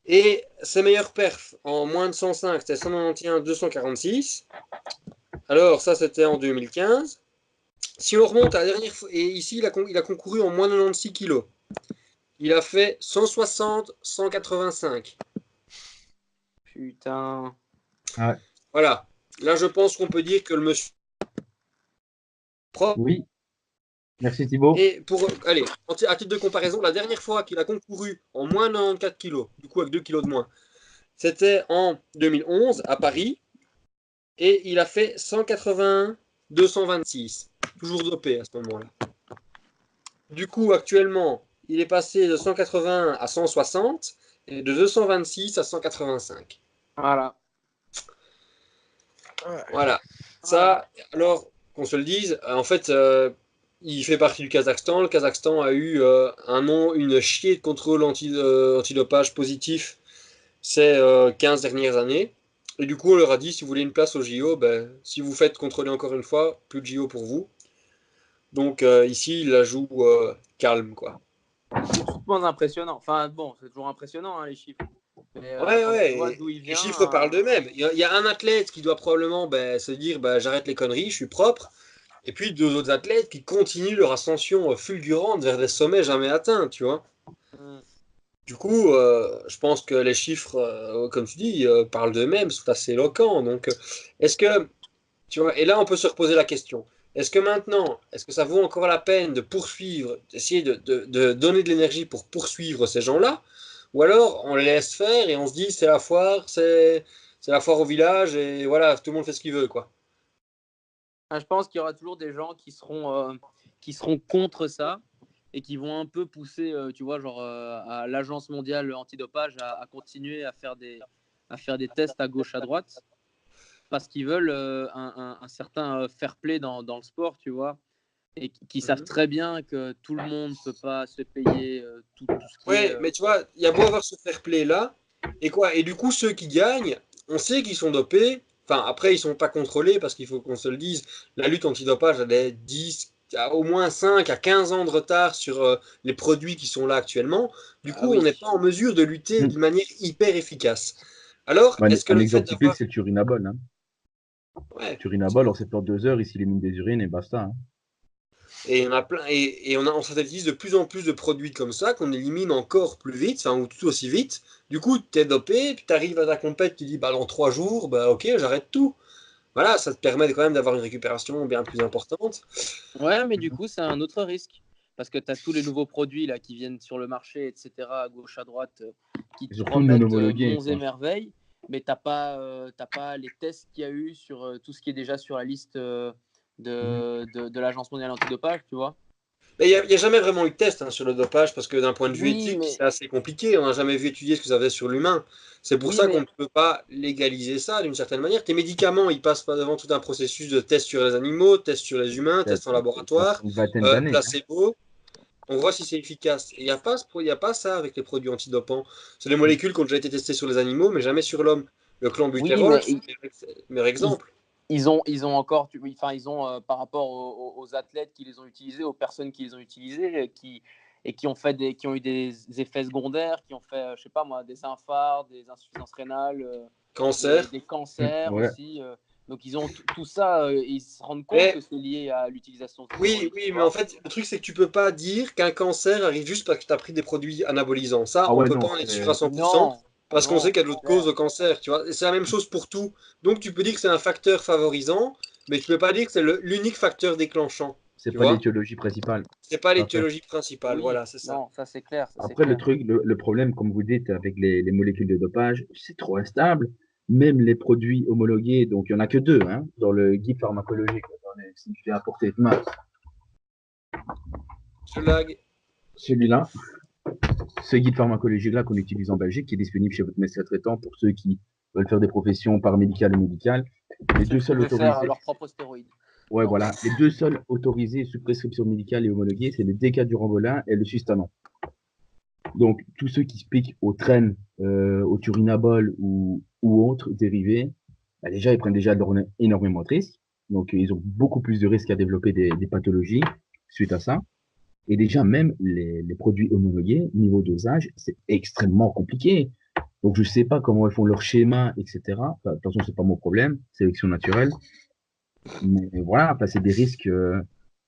et ses meilleurs perfs en moins de 105, c'était 191, 246. Alors, ça, c'était en 2015. Si on remonte à la dernière fois, et ici, il a concouru en moins de 96 kilos. Il a fait 160, 185. Putain. Ouais. Voilà. Là, je pense qu'on peut dire que le monsieur propre. Oui, merci Thibaut. Et pour, allez, à titre de comparaison, la dernière fois qu'il a concouru en moins de 94 kilos, du coup avec 2 kilos de moins, c'était en 2011 à Paris. Et il a fait 181, 226. Toujours dopé à ce moment-là. Du coup, actuellement, il est passé de 181 à 160 et de 226 à 185. Voilà. Ouais. Voilà. Voilà. Ça, alors, qu'on se le dise, en fait, il fait partie du Kazakhstan. Le Kazakhstan a eu un nom, une chier de contrôle antidopage positif ces 15 dernières années. Et du coup, on leur a dit, si vous voulez une place au JO, ben, si vous faites contrôler encore une fois, plus de JO pour vous. Donc ici, il la joue calme, quoi. C'est tout moins impressionnant. Enfin, bon, c'est toujours impressionnant, hein, les chiffres. Mais Ouais, quand tu ouais, vois d'où il les vient. chiffres parlent d'eux-mêmes. Il y a un athlète qui doit probablement ben, se dire, ben, j'arrête les conneries, je suis propre. Et puis deux autres athlètes qui continuent leur ascension fulgurante vers des sommets jamais atteints, tu vois. Du coup, je pense que les chiffres, comme tu dis, parlent d'eux-mêmes, sont assez éloquents. Donc, est-ce que, tu vois, et là, on peut se reposer la question. Est-ce que maintenant, est-ce que ça vaut encore la peine de poursuivre, d'essayer de donner de l'énergie pour poursuivre ces gens-là? Ou alors, on les laisse faire et on se dit, c'est la foire au village et voilà, tout le monde fait ce qu'il veut, quoi. Je pense qu'il y aura toujours des gens qui seront contre ça et qui vont un peu pousser, tu vois, genre à l'Agence mondiale antidopage à continuer à faire des tests à gauche, à droite, parce qu'ils veulent un certain fair play dans le sport, tu vois, et qui savent Mhm. très bien que tout le monde ne peut pas se payer tout ce qui est. Ouais, mais tu vois, il y a beau avoir ce fair play là, et quoi? Et du coup, ceux qui gagnent, on sait qu'ils sont dopés. Enfin, après, ils sont pas contrôlés parce qu'il faut qu'on se le dise. La lutte antidopage, elle est 10, à au moins 5 à 15 ans de retard sur les produits qui sont là actuellement. Du Ah coup, on oui. n'est pas en mesure de lutter Mm. d'une manière hyper efficace. Alors, Un, est-ce que un le fait exemple typique, d'avoir. c'est le turinabol. Hein. Ouais. Turinabol, en 72 heures, il s'élimine des urines et basta. Hein. Et on a plein, et on synthétise de plus en plus de produits comme ça qu'on élimine encore plus vite, enfin, ou tout aussi vite. Du coup, t'es dopé, puis t'arrives à ta compète, tu dis, bah, dans 3 jours, bah, ok, j'arrête tout. Voilà, ça te permet quand même d'avoir une récupération bien plus importante. Ouais, mais du Mhm. coup, c'est un autre risque. Parce que tu as tous les nouveaux produits là, qui viennent sur le marché, etc., à gauche, à droite, qui Et te surtout non promettent homologué. monts et merveilles, mais tu n'as pas les tests qu'il y a eu sur tout ce qui est déjà sur la liste Mhm. de l'Agence mondiale antidopage, tu vois. Mais il n'y a jamais vraiment eu de test sur le dopage parce que d'un point de vue Oui, éthique, mais c'est assez compliqué. On n'a jamais vu étudier ce que ça faisait sur l'humain. C'est pour oui, ça qu'on mais ne peut pas légaliser ça d'une certaine manière. Tes médicaments, ils passent pas devant tout un processus de tests sur les animaux, tests sur les humains, Ça, tests en ça laboratoire, fait une vingtaine d'années, hein. placebo. On voit si c'est efficace. Et il y a pas ça avec les produits antidopants. C'est des molécules qui ont déjà été testées sur les animaux, mais jamais sur l'homme. Le oui, clenbuterol, mais c'est le meilleur ils, exemple. ils ont encore, enfin, ils ont par rapport aux athlètes qui les ont utilisés, aux personnes qui les ont utilisés, qui ont qui ont eu des effets secondaires, qui ont fait, je sais pas moi, des infarcts, des insuffisances rénales, Cancer. des cancers Ouais. aussi. Donc ils ont tout ça, ils se rendent compte que Mais c'est lié à l'utilisation de oui, stéroïdes, tu oui, mais en vois. fait, le truc, c'est que tu peux pas dire qu'un cancer arrive juste parce que tu as pris des produits anabolisants. Ça, Ah on ouais, peut non, pas en être sûr à c'est 100% Non, parce qu'on sait non, qu'il y a c'est d'autres causes clair. de cancer, tu vois. Et c'est la même chose pour tout. Donc, tu peux dire que c'est un facteur favorisant, mais tu peux pas dire que c'est l'unique facteur déclenchant, c'est tu pas vois. l'étiologie principale. C'est pas Tout à fait. l'étiologie principale, Oui, voilà, c'est ça. non, ça c'est clair, ça c'est Après, le clair. truc, le problème, comme vous dites, avec les molécules de dopage, c'est trop instable. Même les produits homologués, donc il n'y en a que deux, hein, dans le guide pharmacologique. Attendez, si je l'ai apporté de main, Ce lag, celui-là, ce guide pharmacologique-là qu'on utilise en Belgique, qui est disponible chez votre médecin traitant pour ceux qui veulent faire des professions paramédicales ou médicales. Les Ceux deux qui seuls veulent faire autorisés, leur propre stéroïde. ouais, voilà, les deux seuls autorisés sous prescription médicale et homologués, c'est le décadurambolin et le sustanol. Donc, tous ceux qui se piquent au traîne, au turinabol ou autres dérivés, bah, déjà, ils prennent déjà énormément de risques. Donc, ils ont beaucoup plus de risques à développer des pathologies suite à ça. Et déjà, même les produits homologués, niveau dosage, c'est extrêmement compliqué. Donc, je sais pas comment ils font leur schéma, etc. Enfin, de toute façon, c'est pas mon problème, sélection naturelle. Mais voilà, enfin, c'est des risques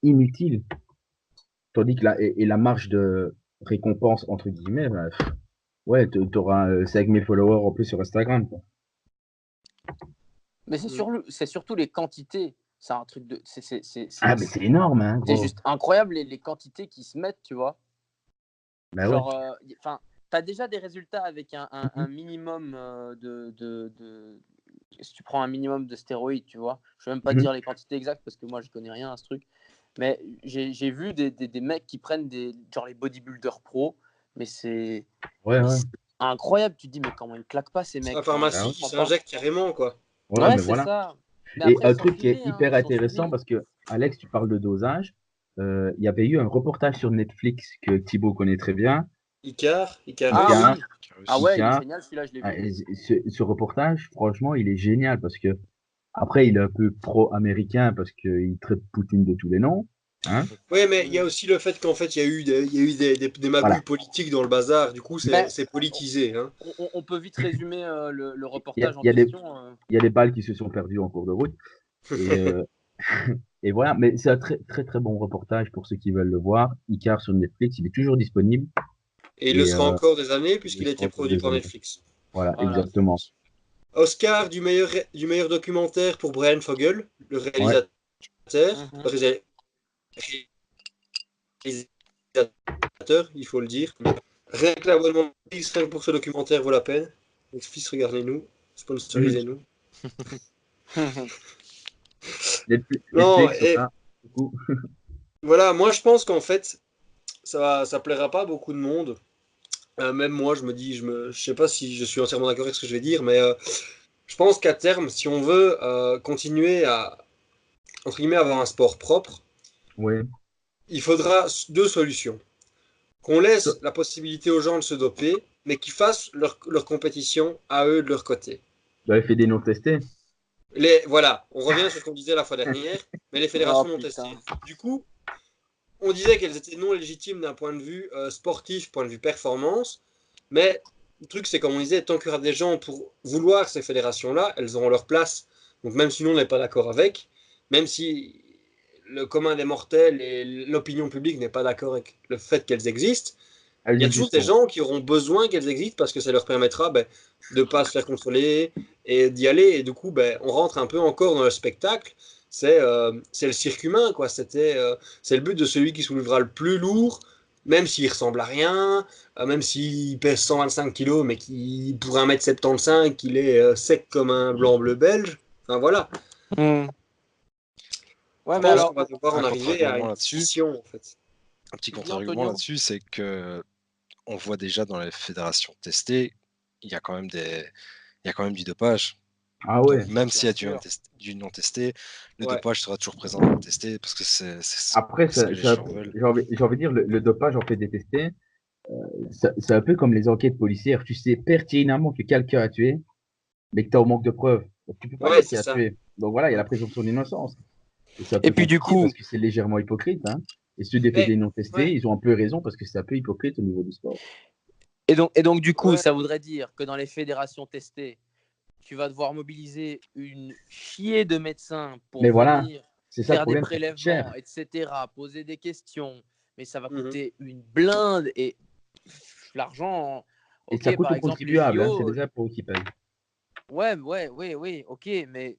inutiles. Tandis que la marge de récompense, entre guillemets, bah, ouais, t'auras 5000 followers en plus sur Instagram, quoi. Mais hmm. c'est surtout les quantités. C'est un truc de. Ah, mais c'est énorme, hein, C'est gros. juste incroyable les quantités qui se mettent, tu vois. Bah ouais. Genre, enfin, tu as déjà des résultats avec Mhm. un minimum si tu prends un minimum de stéroïdes, tu vois. Je ne vais même pas Mhm. dire les quantités exactes parce que moi, je connais rien à ce truc. Mais j'ai vu des mecs qui prennent genre les bodybuilders pro, mais Ouais, mais ouais. c'est incroyable. Tu te dis, mais comment ils claquent pas ces C'est la mecs? Enfin, je Bah pharmacie qui comprends pas. s'injecte carrément, quoi. ouais. Ouais, Ouais, mais c'est voilà. ça. Mais Et après, ils un sont truc qui est filmés, hein. hyper Ils sont intéressant, filmés. parce que, Alex, tu parles de dosage. Il y avait eu un reportage sur Netflix que Thibaut connaît très bien. Ah Icarus. Ika, oui. Ah Carus. ouais, il est Ika. génial, celui-là, je l'ai Ah, vu. et ce reportage, franchement, il est génial parce que, après, il est un peu pro-américain parce qu'il traite Poutine de tous les noms. Hein. Oui, mais il y a Mm. aussi le fait qu'en fait, il y a eu des Voilà. magouilles politiques dans le bazar. Du coup, Mais c'est politisé, hein. on peut vite résumer le Il y a, reportage en il y a des, question. il y a des balles qui se sont perdues en cours de route. Et, et voilà, mais c'est un très très très bon reportage pour ceux qui veulent le voir. Icar sur Netflix, il est toujours disponible Et il le et sera encore des années il puisqu'il a sera été encore produit des par années. Netflix. Voilà, Voilà. exactement. Oscar du meilleur documentaire pour Brian Fogel, le Ouais, réalisateur. Mhm. Le réalisateur, il faut le dire. Rien que l'abonnement Netflix, rien que pour ce documentaire vaut la peine. Netflix, regardez-nous, Mhm. sponsorisez-nous. Non, Netflix, et voilà. Du coup, voilà, moi je pense qu'en fait, ça plaira pas à beaucoup de monde. Même moi, je me dis, je sais pas si je suis entièrement d'accord avec ce que je vais dire, mais je pense qu'à terme, si on veut continuer à, entre guillemets, avoir un sport propre, ouais. il faudra deux solutions. Qu'on laisse So- la possibilité aux gens de se doper, mais qu'ils fassent leur compétition à eux de leur côté. Vous avez fait des non testés? Voilà, on revient sur ce qu'on disait la fois dernière, mais les Oh fédérations non testées. putain. Du coup, on disait qu'elles étaient non légitimes d'un point de vue sportif, point de vue performance, mais le truc, c'est comme on disait, tant qu'il y aura des gens pour vouloir ces fédérations-là, elles auront leur place. Donc même si nous, on n'est pas d'accord avec, même si le commun des mortels et l'opinion publique n'est pas d'accord avec le fait qu'elles existent, Elles il y a toujours des existeront. gens qui auront besoin qu'elles existent parce que ça leur permettra de ne pas se faire contrôler et d'y aller. Et du coup, on rentre un peu encore dans le spectacle. C'est le cirque humain, quoi. C'est le but de celui qui soulèvera le plus lourd, même s'il ressemble à rien, même s'il pèse 125 kilos, mais qui, pour 1,75 m, qu'il est sec comme un blanc-bleu belge. Enfin voilà. Mm. Ouais, Je mais pense Ouais, qu'on alors, va devoir un en arriver à contre-règlement une là-dessus. décision, en fait. un petit Tu dis, contre-argument Antonio? là-dessus, c'est que on voit déjà dans les fédérations testées, il y a quand même du dopage. Ah ouais. Donc, même Bien s'il y a sûr. du non testé, le Ouais. dopage sera toujours présent dans le testé parce que c'est Après, ce que les gens veulent. j'ai envie de dire, le dopage en fait détester, c'est un peu comme les enquêtes policières. Tu sais pertinemment que quelqu'un a tué, mais que tu as au manque de preuves. Donc, tu peux pas Ouais, dire qui c'est a ça. tué. Donc voilà, il y a la présomption d'innocence. Et c'est un Et peu puis du compliqué coup, parce que c'est légèrement hypocrite. Hein. Et ceux des Mais, PD non testés, ouais, ils ont un peu raison parce que c'est un peu hypocrite au niveau du sport. et donc du coup, ouais, ça voudrait dire que dans les fédérations testées, tu vas devoir mobiliser une chier de médecins pour Mais voilà, venir c'est ça le faire des problème, ça coûte cher. prélèvements, etc., poser des questions, mais ça va mhm. coûter une blinde et l'argent. Et ça Ok, coûte par aux exemple, les contribuables, hein, c'est JO, les impôts qui payent. ouais, ok, mais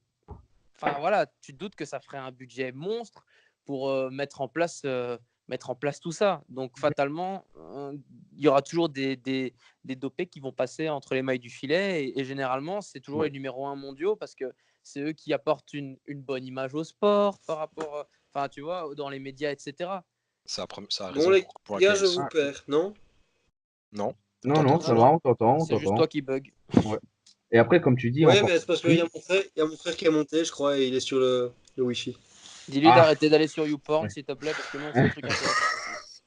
enfin voilà, tu te doutes que ça ferait un budget monstre pour mettre en place tout ça. Donc fatalement, il y aura toujours des dopés qui vont passer entre les mailles du filet et généralement, c'est toujours Ouais. les numéros 1 mondiaux parce que c'est eux qui apportent une bonne image au sport par rapport, enfin tu vois, dans les médias, etc. Ça a Bon, raison les pour gars, laquelle je ils vous sont. Ah, perds, non? Non, on non, t'entend non, Non, ça toujours. va, non, on t'entend, on c'est juste toi t'entend. qui bug. Ouais. Et après, comme tu dis, Ouais, encore mais c'est parce qu'il y a plus. mon frère qui est monté, je crois, et il est sur le Wi-Fi. Dis-lui Ah, d'arrêter d'aller sur YouPorn, ouais. s'il te plaît, parce que nous, on fait des trucs intéressants aussi.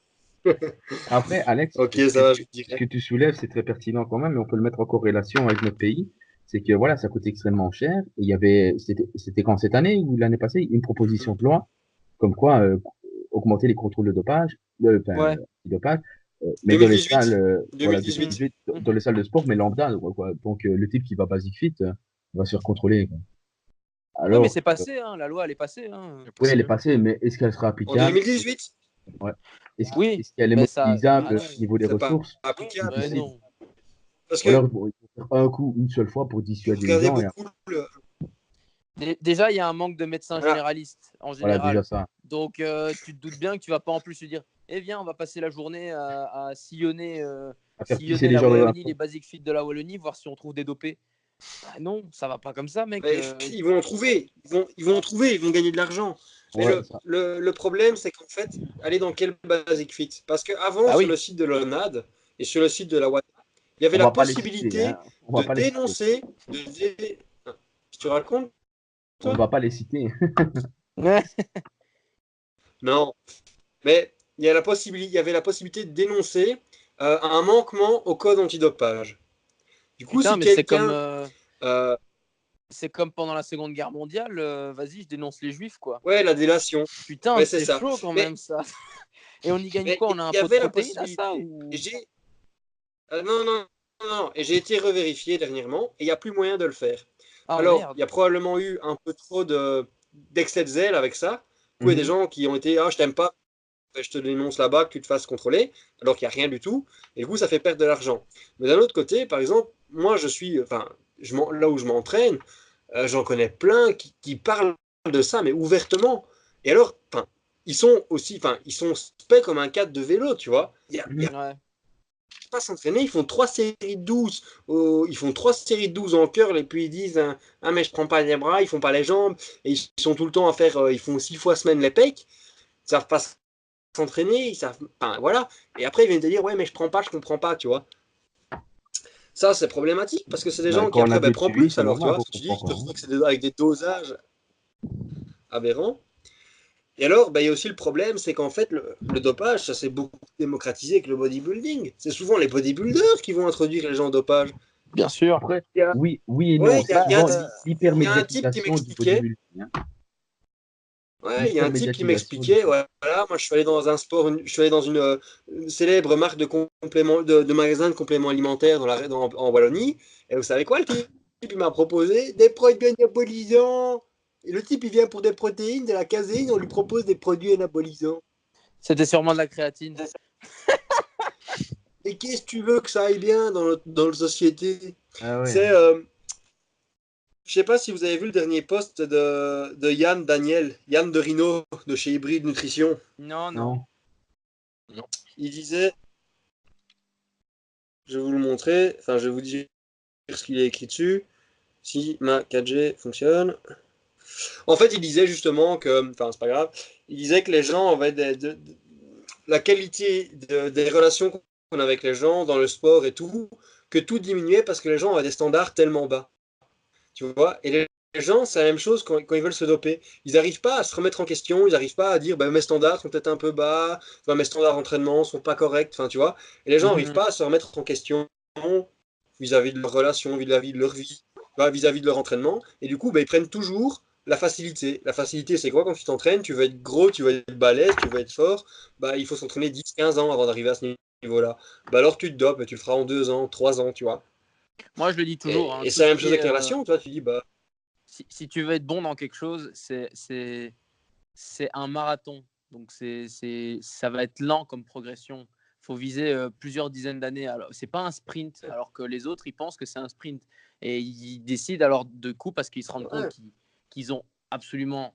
Après, Alex, Ok, ça va, je vous ce dirai. que tu soulèves, c'est très pertinent quand même, mais on peut le mettre en corrélation avec notre pays. C'est que voilà, ça coûte extrêmement cher. Et il y avait, c'était quand cette année ou l'année passée, une proposition Mhm. de loi comme quoi augmenter les contrôles de dopage, Ouais. du dopage, mais dans les 2018. salles, voilà, 2018. 2018, dans Mhm. les salles de sport, mais lambda, quoi. Donc le type qui va Basic Fit va se faire contrôler. Quoi. Oui, mais Alors, c'est passé, hein, la loi, elle est passée. Hein. C'est oui, elle est possible. passée, mais est-ce qu'elle sera En applicable? 2018? Ouais. Est-ce, Oui, est-ce qu'elle est mais ça. Ah mobilisable non, au niveau des C'est pas ressources? applicable. mais Difficile. non. Parce Ou que alors, bon, il faut faire un coup, une seule fois pour vous dissuader les regardez gens. Et beaucoup Déjà, il y a un manque de médecins voilà. généralistes en voilà, déjà général. ça. Donc, tu te doutes bien que tu vas pas en plus lui dire eh viens, on va passer la journée à sillonner, À faire pisser sillonner les la gens dans un Wallonie, les fond. basic fit de la Wallonie, voir si on trouve des dopés. Bah non, ça va pas comme ça, mec. Mais ils vont en trouver. Ils vont en trouver. Ils vont gagner de l'argent. Mais Ouais, ça. le problème, c'est qu'en fait, aller dans quel Basic Fit? Parce qu'avant, Bah sur le oui. site de l'ONAD et sur le site de la WAD, il y avait On la va pas les citer, possibilité hein. On va de pas les citer. dénoncer, Tu racontes, On ne toi? va pas les citer. Ouais. Non. Mais il y avait la possibilité de dénoncer un manquement au code antidopage. Du coup, Putain, si mais c'est comme, quelqu'un euh, c'est comme pendant la Seconde Guerre mondiale. Vas-y, je dénonce les Juifs, quoi. ouais, la délation. Putain, Ouais, c'est c'est ça. chaud quand Mais même ça. Et on y gagne mais quoi? il On a un y pot de avait la protéines à ça possibilité. Et ou... j'ai non, non, non. Et j'ai été revérifié dernièrement et il n'y a plus moyen de le faire. Ah Alors, merde. il y a probablement eu un peu trop d'excès de zèle avec ça. Du coup, il y a des Mhm. gens qui ont été je t'aime pas, je te dénonce là-bas, que tu te fasses contrôler, alors qu'il n'y a rien du tout. Et du coup, ça fait perdre de l'argent. Mais d'un autre côté, par exemple, moi, enfin, là où je m'entraîne, j'en connais plein qui parlent de ça, mais ouvertement. Et alors, enfin, ils sont spec comme un cadre de vélo, tu vois. Il y a Mhm. Ouais. pas s'entraîner, ils font 3 séries de 12. Ils font 3 séries de 12 en curl et puis ils disent mais je prends pas les bras, ils font pas les jambes et ils sont tout le temps à faire ils font 6 fois semaine les pecs. Ils savent pas s'entraîner, ils savent enfin voilà. Et après ils viennent te dire ouais mais je prends pas, je comprends pas, tu vois. Ça c'est problématique parce que c'est des Bah, gens qui quand on après a ben Dieu de prennent suivi, plus c'est alors tu normal vois, qu'on parce que tu dis comprend pas. que je Hein. crois que c'est avec des dosages aberrants. Et alors, ben, il y a aussi le problème, c'est qu'en fait, le dopage, ça s'est beaucoup démocratisé avec le bodybuilding. C'est souvent les bodybuilders qui vont introduire les gens au dopage. Bien sûr. Après, Il y a- oui, oui et non. Ouais, C'est souvent il y a un type qui l'hypermédiatisation du m'expliquait. bodybuilding. Hein. Ouais, il y a un type qui L'hypermédiatisation du m'expliquait. Ouais, voilà, moi, je suis allé dans un sport, je suis allé dans une célèbre marque de compléments, de magasin de compléments alimentaires en Wallonie. Et vous savez quoi, le type, il m'a proposé des produits anabolisants. Et le type, il vient pour des protéines, de la caséine, on lui propose des produits anabolisants. C'était sûrement de la créatine. Et qu'est-ce que tu veux que ça aille bien dans la société? Ah ouais. C'est, je sais pas si vous avez vu le dernier post de Yann Daniel, Yann de Rino, de chez Hybrid Nutrition. Non, non. Non. Non. Il disait, je vais vous le montrer, enfin je vais vous dire ce qu'il a écrit dessus, si ma 4G fonctionne. En fait, il disait justement que, enfin c'est pas grave, il disait que les gens avaient la qualité des relations qu'on a avec les gens dans le sport et tout, que tout diminuait parce que les gens avaient des standards tellement bas. Tu vois? Et les gens, c'est la même chose quand ils veulent se doper. Ils n'arrivent pas à se remettre en question, ils n'arrivent pas à dire bah, mes standards sont peut-être un peu bas, enfin, mes standards d'entraînement sont pas corrects, enfin, tu vois. Et les gens n'arrivent Mhm. pas à se remettre en question vis-à-vis de leur relation, vis-à-vis de leur vie, vis-à-vis de leur entraînement. Et du coup, bah, ils prennent toujours la facilité. La facilité, c'est quoi quand tu t'entraînes? Tu veux être gros, tu veux être balèze, tu veux être fort. Bah, il faut s'entraîner 10-15 ans avant d'arriver à ce niveau-là. Bah, alors tu te dopes et tu le feras en 2 ans, 3 ans, tu vois. Moi, je le dis toujours, hein, Et tout c'est la ce même qui chose est, avec les relations, tu vois. Tu dis, bah, si tu veux être bon dans quelque chose, c'est un marathon. Donc, ça va être lent comme progression. Il faut viser plusieurs dizaines d'années. Alors, c'est pas un sprint, alors que les autres, ils pensent que c'est un sprint. Et ils décident alors de coup parce qu'ils se rendent compte ouais. qu'ils ont absolument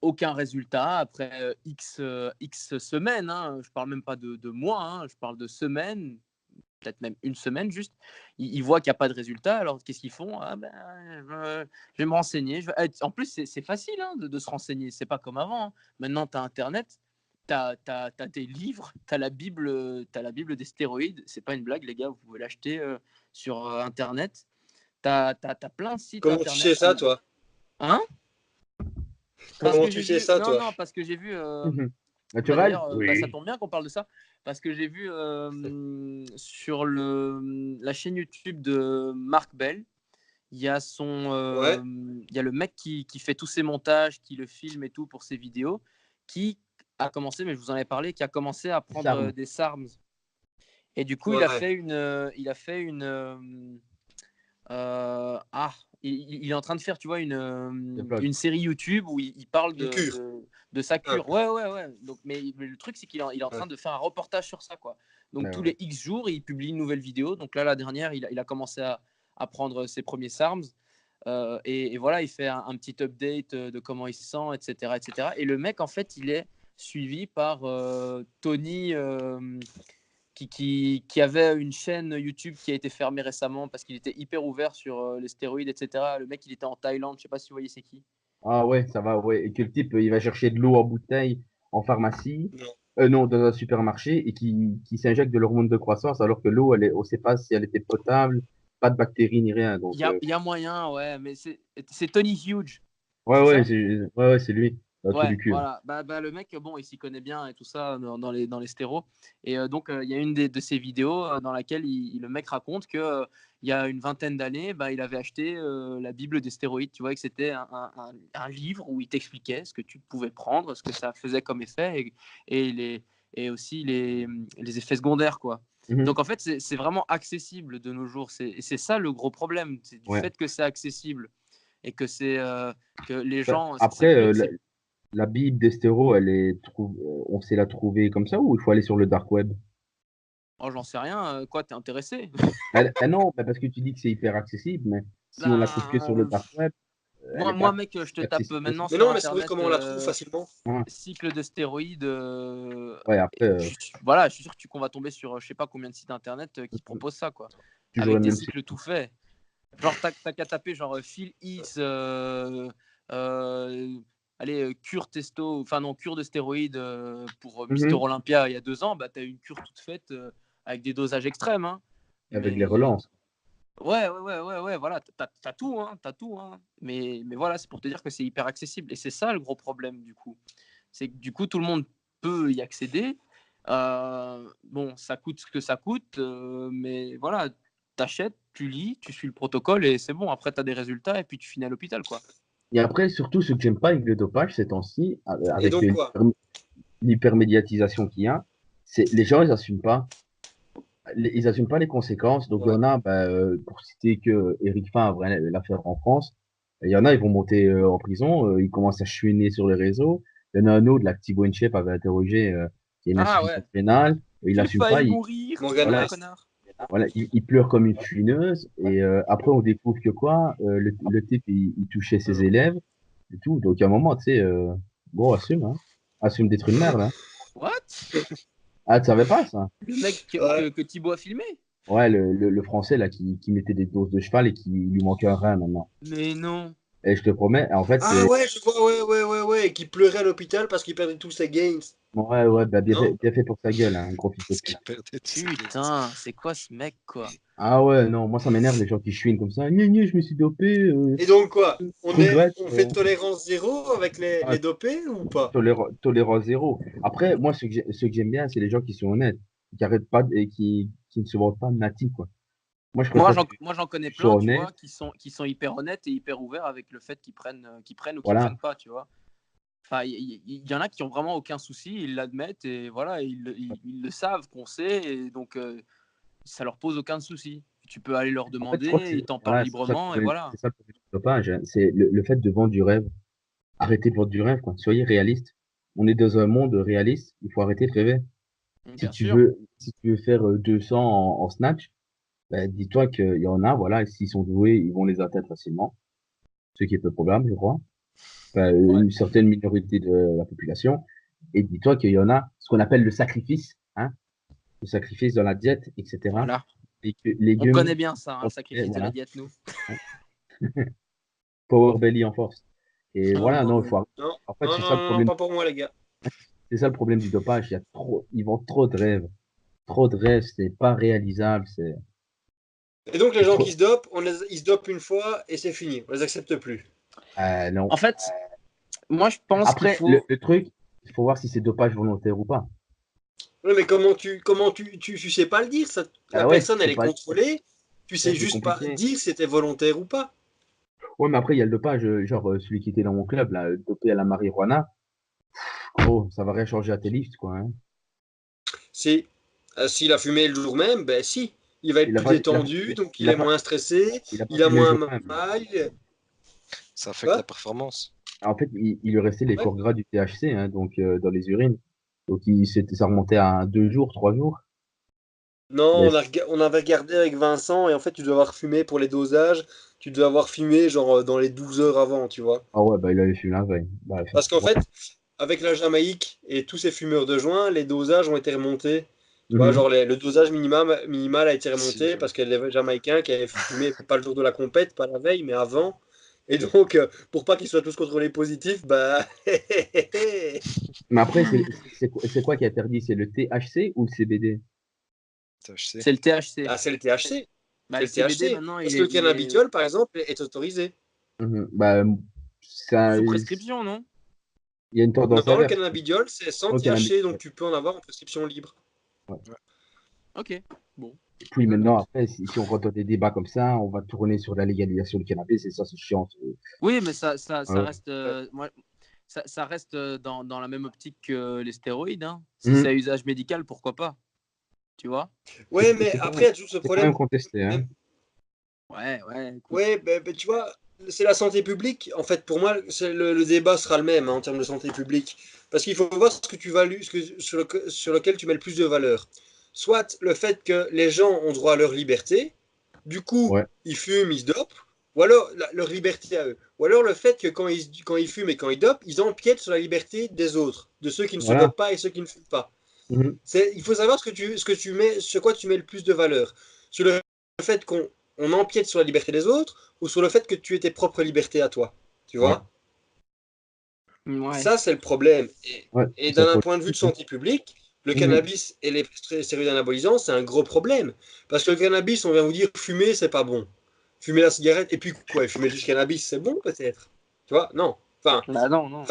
aucun résultat après X semaines. Hein. Je parle même pas de mois, hein. Je parle de semaines, peut-être même une semaine juste. Ils voient qu'il n'y a pas de résultat, alors qu'est-ce qu'ils font? Ah ben, je vais me renseigner. En plus, c'est facile hein, de se renseigner. C'est pas comme avant. Hein. Maintenant, tu as Internet, tu as tes livres, tu as la Bible des stéroïdes. C'est pas une blague, les gars, vous pouvez l'acheter sur Internet. Tu as plein de sites Comment tu Internet sais ça, toi? Hein? Parce Comment que tu j'ai sais vu. ça, Non, toi? non, parce que j'ai vu. Naturel? D'ailleurs, ça Oui. tombe bien qu'on parle de ça. Parce que j'ai vu sur la chaîne YouTube de Marc Bell, il y a Ouais, il y a le mec qui fait tous ses montages, qui le filme et tout pour ses vidéos, qui a commencé, mais je vous en ai parlé, qui a commencé à prendre Sarm. des SARMs. Et du coup, ouais. il a fait une, ah, il est en train de faire, tu vois, Le vlog. une série YouTube où il parle Une cure. de sa Ah, cure. Ouais, ouais, ouais. Donc, mais le truc, c'est qu'il est en ouais. train de faire un reportage sur ça, quoi. Donc, Ouais, tous ouais. les X jours, il publie une nouvelle vidéo. Donc là, la dernière, il a commencé à prendre ses premiers SARMs. Et voilà, il fait un petit update de comment il se sent, etc., etc. Et le mec, en fait, il est suivi par Tony, qui avait une chaîne YouTube qui a été fermée récemment parce qu'il était hyper ouvert sur les stéroïdes, etc. Le mec, il était en Thaïlande, je sais pas si vous voyez c'est qui. Ah ouais, ça va, ouais. Et que le type, il va chercher de l'eau en bouteille en pharmacie, Non. non, dans un supermarché, et qui s'injecte de l'hormone de croissance, alors que l'eau, on sait pas si elle était potable, pas de bactéries ni rien. Donc, Il y a moyen, ouais, mais c'est Tony Huge, ouais, c'est ouais, ça? c'est lui. Un trou du Ouais, cul. Hein. voilà. Le mec, bon, il s'y connaît bien et tout ça dans les stéros. Et donc, il y a une de ses vidéos dans laquelle le mec raconte que il y a une vingtaine d'années, bah, il avait acheté la Bible des stéroïdes. Tu vois, que c'était un livre où il t'expliquait ce que tu pouvais prendre, ce que ça faisait comme effet et aussi les effets secondaires, quoi. Mhm. Donc, en fait, c'est vraiment accessible de nos jours. Et c'est ça le gros problème, c'est du Ouais. fait que c'est accessible et que que les Bah, gens, après, la Bible d'Estéro, on sait la trouver comme ça ou il faut aller sur le dark web? Oh, j'en sais rien. Quoi, t'es intéressé? Non, bah, parce que tu dis que c'est hyper accessible, mais si on la trouve que sur le Ben, dark web, elle moi, est pas mec, je te tape accessible maintenant aussi. Mais sur non, mais c'est pour dire Internet comment on la trouve facilement. Ouais, cycle de stéroïdes. ouais, après, Voilà, je suis sûr qu'on va tomber sur je sais pas combien de sites Internet qui proposent ça, quoi. toujours Avec le des même site. cycles tout faits. Genre, t'as qu'à taper genre Phil X, euh, allez, cure testo, enfin non, cure de stéroïdes pour Mister Mhm. Olympia il y a 2 ans, bah t'as une cure toute faite avec des dosages extrêmes, hein. Avec les Mais relances. ouais, voilà, t'as tout, hein, t'as tout, hein. Mais voilà, c'est pour te dire que c'est hyper accessible. Et c'est ça le gros problème, du coup. C'est que du coup, tout le monde peut y accéder. Bon, ça coûte ce que ça coûte, mais voilà, t'achètes, tu lis, tu suis le protocole et c'est bon. Après, t'as des résultats et puis tu finis à l'hôpital, quoi. Et après, surtout, ce que j'aime pas avec le dopage ces temps-ci, Et avec donc quoi? l'hypermédiatisation qu'il y a, c'est les gens, ils assument pas. Ils assument pas les conséquences. Donc, il y Ouais. en a, bah, pour citer que Eric Favre, hein, l'affaire en France, il y en a, ils vont monter en prison, ils commencent à chouiner sur les réseaux. Il y en a un autre, là, que Thibaut Inchep avait interrogé, qui a une Ah ouais, insuffisance rénale, il j'ai assume pas, failli mourir. Morgan Ah, voilà, West. connard. il pleure comme une chouineuse. Et après, on découvre que quoi, le type, il touchait ses élèves et tout. Donc, à un moment, tu sais, bon, assume, hein. Assume d'être une merde, hein. What? Ah, tu savais pas ça? Le mec Ouais. que Thibaut a filmé? Ouais, le français là qui mettait des doses de cheval et qui lui manquait un rein maintenant. Mais non. Et je te promets, en fait, Ah ouais, je vois, ouais, et qui pleurait à l'hôpital parce qu'il perdait tous ses gains, ouais, bah, non? bien fait pour sa gueule, hein, un gros fils de Parce qu'il pute. perdait tous ses gains. Putain, c'est quoi ce mec, quoi? Ah ouais, non, moi ça m'énerve les gens qui chouinent comme ça. Je me suis dopé. Et donc quoi? Regrette. On fait tolérance zéro avec Ah, les dopés ou pas? tolérance zéro. Après, moi, ce que j'aime bien, c'est les gens qui sont honnêtes, qui arrêtent pas et qui ne se vendent pas natis, quoi. Moi, je préfère que Moi, j'en connais tu sois plein, tu honnête. vois, qui sont hyper honnêtes et hyper ouverts avec le fait qu'ils prennent ou qu'ils Voilà. prennent pas, tu vois. Enfin, il y en a qui ont vraiment aucun souci, ils l'admettent et voilà, ils le savent qu'on sait et donc ça leur pose aucun souci. Tu peux aller leur En fait, je crois que demander, c'est ils t'en parlent voilà, librement et voilà. c'est ça le problème du dopage, hein. C'est le fait de vendre du rêve. Arrêtez de vendre du rêve, quoi. Soyez réaliste. On est dans un monde réaliste. Il faut arrêter de rêver. Bien sûr. Si tu veux faire 200 en snatch, ben, dis-toi qu'il y en a, voilà, et s'ils sont doués, ils vont les atteindre facilement. Ce qui est peu probable, je crois. Enfin, Ouais. une certaine minorité de la population. Et dis-toi qu'il y en a ce qu'on appelle le sacrifice, hein, le sacrifice dans la diète, etc. Voilà. Et que On légumes, connaît bien ça, hein, le sacrifice de la voilà, diète, nous. hein, power belly en force. Et Oh voilà, non, il non. faut, Non, en fait, non, pas pour moi, les gars. c'est ça le problème du dopage. Il y a trop, ils vendent trop de rêves, c'est pas réalisable, Et donc les c'est gens trop, qui se dopent, ils se dopent une fois et c'est fini. On les accepte plus. non. En fait, moi, je pense qu'il Après, faut. le truc, il faut voir si c'est dopage volontaire ou pas. Ouais, mais tu sais pas le dire, ça, la Ah ouais, personne, elle c'est est pas, contrôlée. Tu sais ouais, c'est juste pas compliqué. dire si c'était volontaire ou pas. Ouais, mais après, il y a le dopage, genre celui qui était dans mon club, là, dopé à la marijuana. Oh, ça va rien changer à tes lifts, quoi, hein. Si, s'il a fumé le jour même, ben si. Il va être Il a plus pas, détendu, donc il est moins stressé, il a pas il a fumé le moins jour même. mal. Ça affecte la Quoi? performance. En fait, il lui restait les Ouais. corps gras du THC, hein, donc dans les urines. Donc ça remontait à 2 jours, 3 jours. Non, Mais on avait regardé avec Vincent et en fait, tu dois avoir fumé pour les dosages. Tu dois avoir fumé genre dans les 12 heures avant, tu vois. ah ouais, bah il avait fumé la veille. Bref. Parce qu'en Bon. fait, avec la Jamaïque et tous ces fumeurs de joint, les dosages ont été remontés. Tu vois, Mhm. genre le dosage minimal a été C'est remonté parce que les Jamaïcains qui avaient fumé pas le jour de la compète, pas la veille, mais avant. Et donc, pour pas qu'ils soient tous contrôlés positifs, bah. Mais après, c'est quoi qui est interdit? C'est le THC ou le CBD? THC. C'est le THC. Ah, c'est le THC. Bah, C'est le le CBD, THC. maintenant, Parce que le il est cannabidiol, par exemple, est autorisé. Mhm. Bah, ça, sous il prescription, non? y a une tendance Non, le inverse. cannabidiol, c'est sans Au cannabis. THC, donc tu peux en avoir en prescription libre. Ouais. Ouais. Ok. Bon. Et puis Bah, maintenant, écoute. après, si on rentre dans des débats comme ça, on va tourner sur la légalisation du cannabis, et ça, c'est chiant. Oui, mais ça Ouais. reste, Ouais. ça reste dans la même optique que les stéroïdes, hein. Si c'est à Mhm. usage médical, pourquoi pas? Tu vois? Ouais, mais après, il y a toujours ce C'est quand même problème. contesté, hein. Ouais, écoute. Ouais, ben, tu vois, c'est la santé publique. En fait, pour moi, le débat sera le même hein, en termes de santé publique. Parce qu'il faut voir ce que tu values, sur lequel tu mets le plus de valeur. Soit le fait que les gens ont droit à leur liberté, du coup, Ouais. ils fument, ils se dopent, ou alors leur liberté à eux. Ou alors le fait que quand ils fument et quand ils dopent, ils empiètent sur la liberté des autres, de ceux qui ne se Voilà. dopent pas et ceux qui ne fument pas. Mhm. Il faut savoir ce que tu mets, sur quoi tu mets le plus de valeur. Sur le fait qu'on empiète sur la liberté des autres ou sur le fait que tu aies tes propres libertés à toi. Tu Ouais. vois? Ouais. Ça, c'est le problème. Ouais. Et Ça d'un pose. point de vue de santé publique, le Mhm. cannabis et les stéroïdes anabolisants, c'est un gros problème. Parce que le cannabis, on vient vous dire fumer, c'est pas bon. Fumer la cigarette, et puis quoi? Fumer du cannabis, c'est bon peut-être. Tu vois? Non. Bah non, non.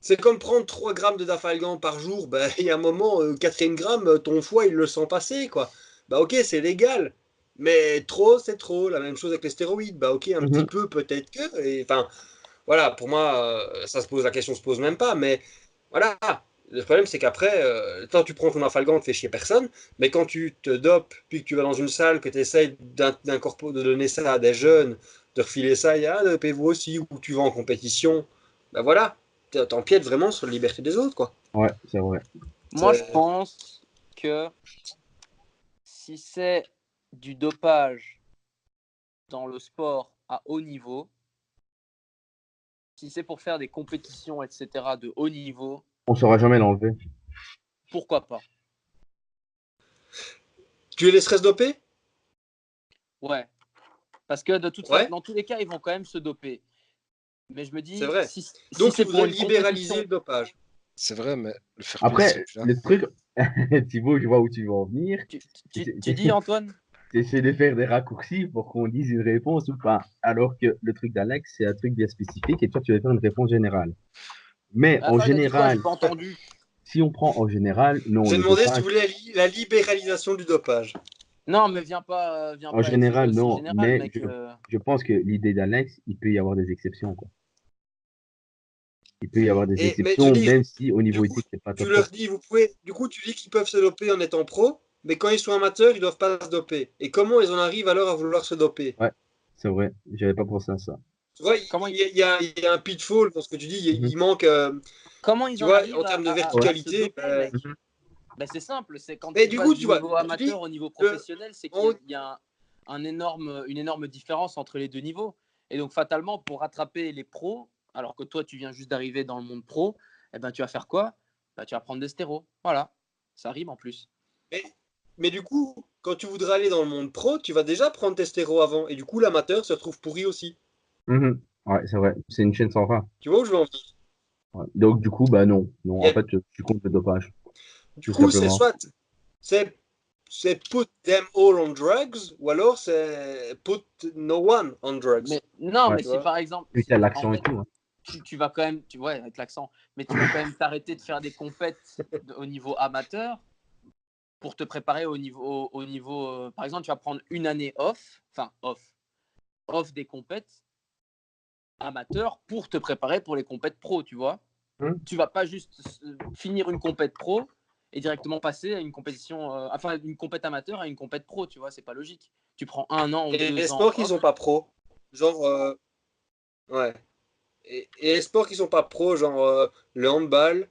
C'est comme prendre 3 grammes de dafalgan par jour. Ben, il y a un moment, 4e gramme, ton foie, il le sent passer, quoi. Bah ok, c'est légal. Mais trop, c'est trop. La même chose avec les stéroïdes. Bah ok, un petit Mhm. peu, peut-être que. Enfin, voilà, pour moi, la question se pose même pas. Mais voilà, le problème, c'est qu'après, quand tu prends ton dafalgan, tu fais chier personne. Mais quand tu te dopes, puis que tu vas dans une salle, que tu essayes de donner ça à des jeunes, de refiler ça, il y a, dopez-vous aussi, ou tu vas en compétition, bah voilà, t'empiètes vraiment sur la liberté des autres, quoi. Ouais, c'est vrai. Moi, je C'est- pense que si c'est du dopage dans le sport à haut niveau, si c'est pour faire des compétitions, etc., de haut niveau, On saura jamais l'enlever. pourquoi pas? Tu les laisserais se doper? Ouais. Parce que de toute Ouais. façon, dans tous les cas, ils vont quand même se doper. Mais je me dis, C'est vrai. si Donc, c'est il pour voudrait une libéraliser compétition, le dopage. C'est vrai, mais le fair play, Après, c'est plus là. le truc, Thibaut, je vois où tu veux en venir. tu dis Antoine? Tu essaies de faire des raccourcis pour qu'on dise une réponse ou pas. Alors que le truc d'Alex, c'est un truc bien spécifique et toi, tu vas faire une réponse générale. Mais en Attends, il a dit quoi? J'ai général, pas entendu. si on prend en général, non, J'ai le demandé si tu dopage, voulais la libéralisation du dopage. Non, mais viens en pas avec ce jeu général, aussi non. général, Mais mec. je pense que l'idée d'Alex, il peut y avoir des exceptions, quoi. Il peut y avoir des Mais tu exceptions, dis, même si au du niveau coup, éthique, c'est pas tu top top. leur dis, du coup, tu dis qu'ils peuvent se doper en étant pro, mais quand ils sont amateurs, ils doivent pas se doper. Et comment ils en arrivent alors à vouloir se doper? Ouais, c'est vrai. J'avais pas pensé à ça. Tu vois, Comment, il y a un pitfall dans ce que tu dis. Mhm. Il manque, comment ils tu en vois, arrivent en termes de Ouais. à se verticalité. doper, mec? Mhm. Ben, c'est simple, c'est quand Mais tu du passes coup, du tu vois, niveau tu dis amateur au niveau que professionnel, c'est en qu'il y a une énorme différence entre les deux niveaux. Et donc, fatalement, pour rattraper les pros, alors que toi, tu viens juste d'arriver dans le monde pro, eh ben, tu vas faire quoi? Ben, tu vas prendre des stéros. Voilà, ça rime en plus. Mais, mais du coup, quand tu voudras aller dans le monde pro, tu vas déjà prendre tes stéros avant. Et du coup, l'amateur se retrouve pourri aussi. Mhm. Ouais, c'est vrai. C'est une chaîne sans fin. Tu vois où je veux en venir? Ouais. Donc, du coup, bah non. Non, Il y en a- fait, je suis contre le dopage, Du tout coup, c'est simplement. soit c'est put them all on drugs, ou alors c'est put no one on drugs. Mais non, Ouais. mais Tu si vois? par exemple, Puis t'as en l'accent et fait, tout, hein. tu vas quand même, ouais, avec l'accent, mais tu vas quand même t'arrêter de faire des compètes au niveau amateur pour te préparer par exemple, tu vas prendre une année off des compètes amateurs pour te préparer pour les compètes pro, tu vois. Tu vas pas juste finir une compète pro et directement passer à une compétition, une compète amateur à une compète pro, tu vois, c'est pas logique. Tu prends 1 an ou Et les 2 ans sports qui off. sont pas pro, genre, ouais. Et les sports qui sont pas pro, genre le handball,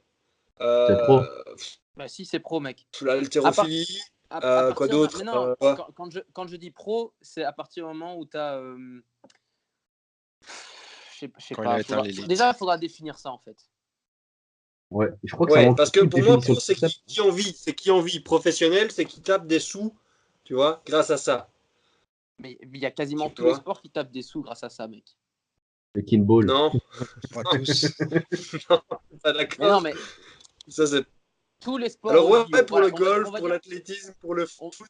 C'est pro. euh, Bah si, c'est pro, mec. À, part- l'haltérophilie, à quoi partir mais d'autre? non, Ouais. quand je dis pro, c'est à partir du moment où tu as. Je sais Quand il a pas. éteint l'élite. Déjà, il faudra définir ça en fait. Ouais. Je crois que ça Ouais, manque parce que surtout de pour moi, définition pro, de c'est concept. qui en vit. C'est qui en vit. Professionnel, c'est qui tape des sous, tu vois, grâce à ça. Mais il y a quasiment Tu tous les vois? sports qui tapent des sous grâce à ça, mec. Le kinball. Non, Pas tous. non, pas Mais non, d'accord. mais Ça, c'est... tous les sports Alors, haut ouais, niveau. pour Voilà, le on golf, va pour dire. l'athlétisme, pour le On, foot.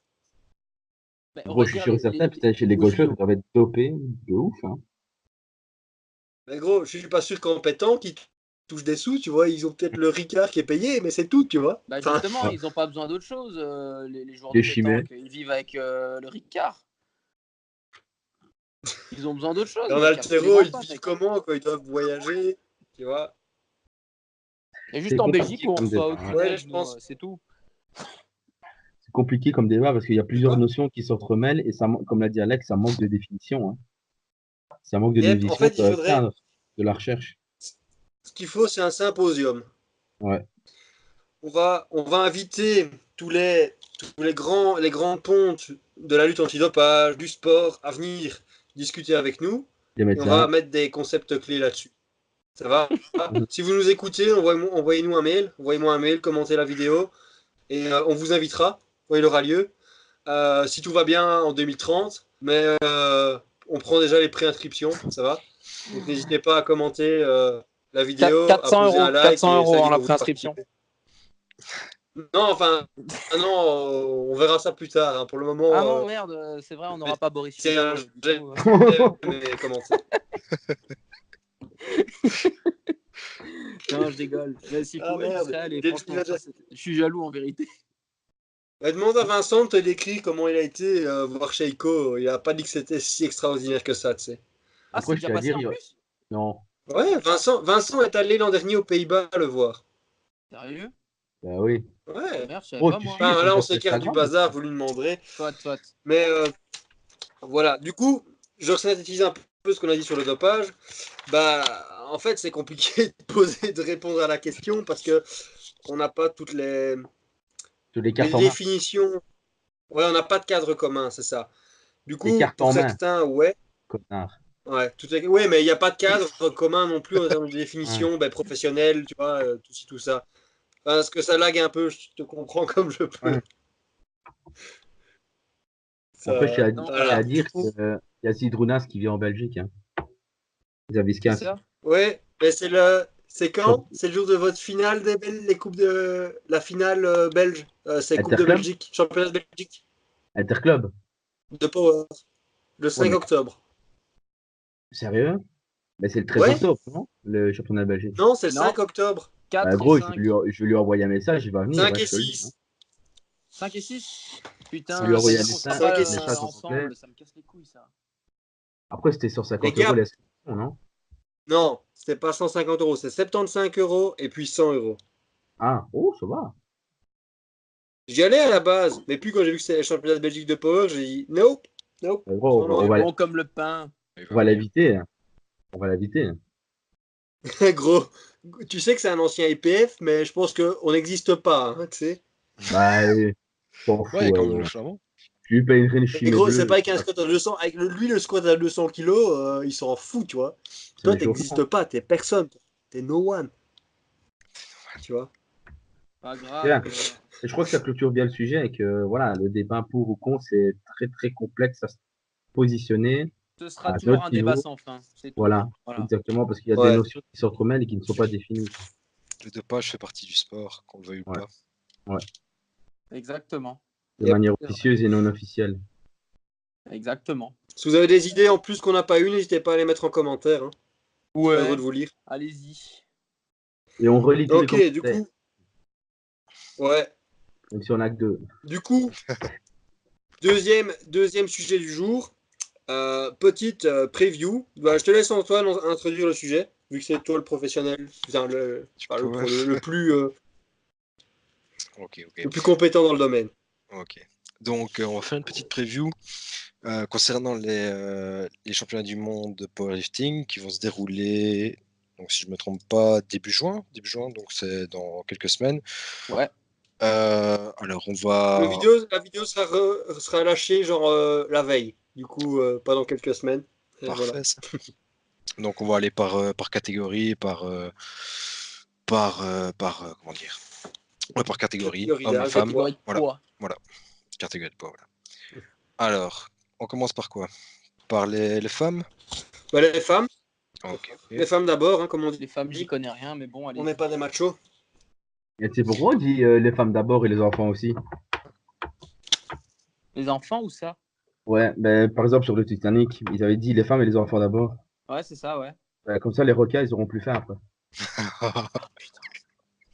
on Gros, va je suis dire sûr et certain, putain, chez les aux golfeurs, ils JO. doivent être dopés de ouf, hein. Mais gros, je suis pas sûr qu'en pétant, qu'ils touchent des sous, tu vois. Ils ont peut-être le Ricard qui est payé, mais c'est tout, tu vois. Bah Enfin, justement, Ouais. ils n'ont pas besoin d'autre chose, les joueurs de Les chimères. pétanque. Ils vivent avec le Ricard. Ils ont besoin d'autre chose, en mec. altéro, Absolument ils pas, vivent mec. comment quand ils doivent voyager, tu vois? Il y a C'est juste en Belgique compliqué où on comme reçoit débat, au hein. Ouais, tunnel, je nous, pense. c'est tout. C'est compliqué comme débat parce qu'il y a De plusieurs quoi? notions qui s'entremêlent et ça, comme l'a dit Alex, ça manque de définition, hein. Ça manque de Yep, en définition fait, il dans le faudrait. cadre de la recherche. Ce qu'il faut, c'est un symposium. Ouais. On va inviter les grands pontes de la lutte antidopage, du sport, à venir discuter avec nous. Des Et on va médecins. mettre des concepts clés là-dessus. Ça va? Mhm. Si vous nous écoutez, envoyez-nous un mail. Envoyez-moi un mail, commentez la vidéo. Et on vous invitera quand il aura lieu. Si tout va bien en 2030. Mais on prend déjà les préinscriptions. Ça va? Donc n'hésitez pas à commenter la vidéo, à 400 poser un euros, like 400 et ça euros veut en dire la que vous préinscription. participez. Non, enfin, ah non, on verra ça plus tard, hein. Pour le moment, Ah non, merde, c'est vrai, on n'aura pas Boris c'est un Figo. Du coup, mais commencez. non, je rigole. Mais s'il Ah pouvait, j'y merde, serais allé, il franchement. a déjà- Je suis jaloux en vérité. Demande à Vincent de te décrire comment il a été voir Sheiko. Il a pas dit que c'était si extraordinaire que ça, tu sais. Ah, c'est Après, je déjà tiens à passé dire, en plus? non. Ouais, Vincent est allé l'an dernier aux Pays-Bas le voir. Sérieux? Bah oui. Ah Ouais. merde, je savais Gros, pas tu moi. suis les Enfin, comptes là, on Insta- s'écarte du Instagram aussi. bazar, vous lui demanderez. Soit. Mais voilà. Du coup, je synthétise un peu ce qu'on a dit sur le dopage. Bah, en fait, c'est compliqué de répondre à la question parce que on n'a pas toutes Sur les les cartes en main. définitions. Ouais, on n'a pas de cadre commun, c'est ça. Du Les coup, cartes pour en main, certains, ouais. connard. Ouais, ouais, mais il n'y a pas de cadre commun non plus en termes de Ouais. définition, ben, professionnelle, tu vois, tout ci, tout ça. Enfin, ce que ça lag un peu, je te comprends comme je peux. Ouais. Après, Ça, Non, je tiens voilà. à Du dire coup, que Il y a Sidrounas qui vit en Belgique. Hein. C'est Zaviskas. ça? Ouais, mais c'est quand? C'est le jour de votre finale les coupes de la finale belge. C'est Coupe de Interclub Belgique, championnat de Belgique Interclub. de Power, le Ouais, 5 mais octobre. sérieux? Mais c'est le 13 Ouais? octobre, non? Le championnat de Belgique. Non, c'est le Non. 5 octobre. 4 Bah, et gros, 5. je vais lui envoyer un message, il va venir. 5 Hein, et je te le dis. Hein. 6. 5 et 6? Je vais Putain, lui ça envoyer veut un dire qu'on sera message, 5 pas et un message 6. en anglais. ensemble, ça me casse les couilles ça. Après, c'était sur Les 50 gars, euros l'inscription, non? non, c'était pas 150 euros, c'est 75 euros et puis 100 euros. Ah, oh, ça va. J'y allais à la base, mais puis quand j'ai vu que c'était le championnat de Belgique de Power, j'ai dit nope, nope. Gros, Non, non. on va, Bon comme le pain. Il on va va venir. l'inviter. Hein. On va l'inviter. Hein. Gros, tu sais que c'est un ancien IPF, mais je pense qu'on n'existe pas, hein, tu sais. Bah, t'en Ouais, fous. comme le flamand. Je lui paye une Et fumée gros, c'est pas bleue. avec un squat à 200, avec lui le squat à 200 kilos, il s'en fout, tu vois. C'est Toi, l'échauffement. t'existes pas, t'es personne, t'es no one, tu vois. Pas Bien. grave. Et je crois que ça clôture bien le sujet et que voilà, le débat pour ou contre, c'est très très complexe à se positionner Ce sera à toujours notre un débat niveau. sans fin, c'est tout. Voilà, Voilà. exactement, parce qu'il y a des Ouais. notions qui s'entremêlent et qui ne sont pas définies. Le dopage fait partie du sport, qu'on le veuille ou Ouais. pas. Exactement. De Yep. manière officieuse et non officielle. Exactement. Si vous avez des idées en plus qu'on n'a pas eu, n'hésitez pas à les mettre en commentaire. Hein. C'est à vous Ouais, de vous lire. allez-y. Et on relit tous les Ok, du commentaires, coup, ouais. même si on a que deux. Du coup, deuxième sujet du jour. Petite preview. Bah, je te laisse Antoine introduire le sujet, vu que c'est toi le professionnel, enfin, pas le, pro, le plus, Ok, le ok. plus compétent dans le domaine. Ok. Donc, on va faire une petite preview concernant les championnats du monde de powerlifting qui vont se dérouler, donc si je ne me trompe pas, début juin, donc c'est dans quelques semaines. Ouais. Alors, on va. La vidéo sera lâchée genre la veille, du coup, pas dans quelques semaines. Et Parfait, voilà. ça. Donc, on va aller par catégorie, comment dire? Ouais, par catégorie, Catégorie hommes et d'âge, femmes. Catégorie de Voilà. poids. Catégorie de poids, voilà. Alors, on commence par quoi? Par les femmes? Bah, les femmes Ok. d'abord, hein, comme on dit. Les femmes, j'y connais rien, mais bon, allez. On n'est pas des machos. Et tu sais pourquoi on dit les femmes d'abord et les enfants aussi? Les enfants ou ça? Ouais, ben, par exemple sur le Titanic, ils avaient dit les femmes et les enfants d'abord. Ouais, c'est ça, ouais. Ben, comme ça, les requins, ils auront plus faim après.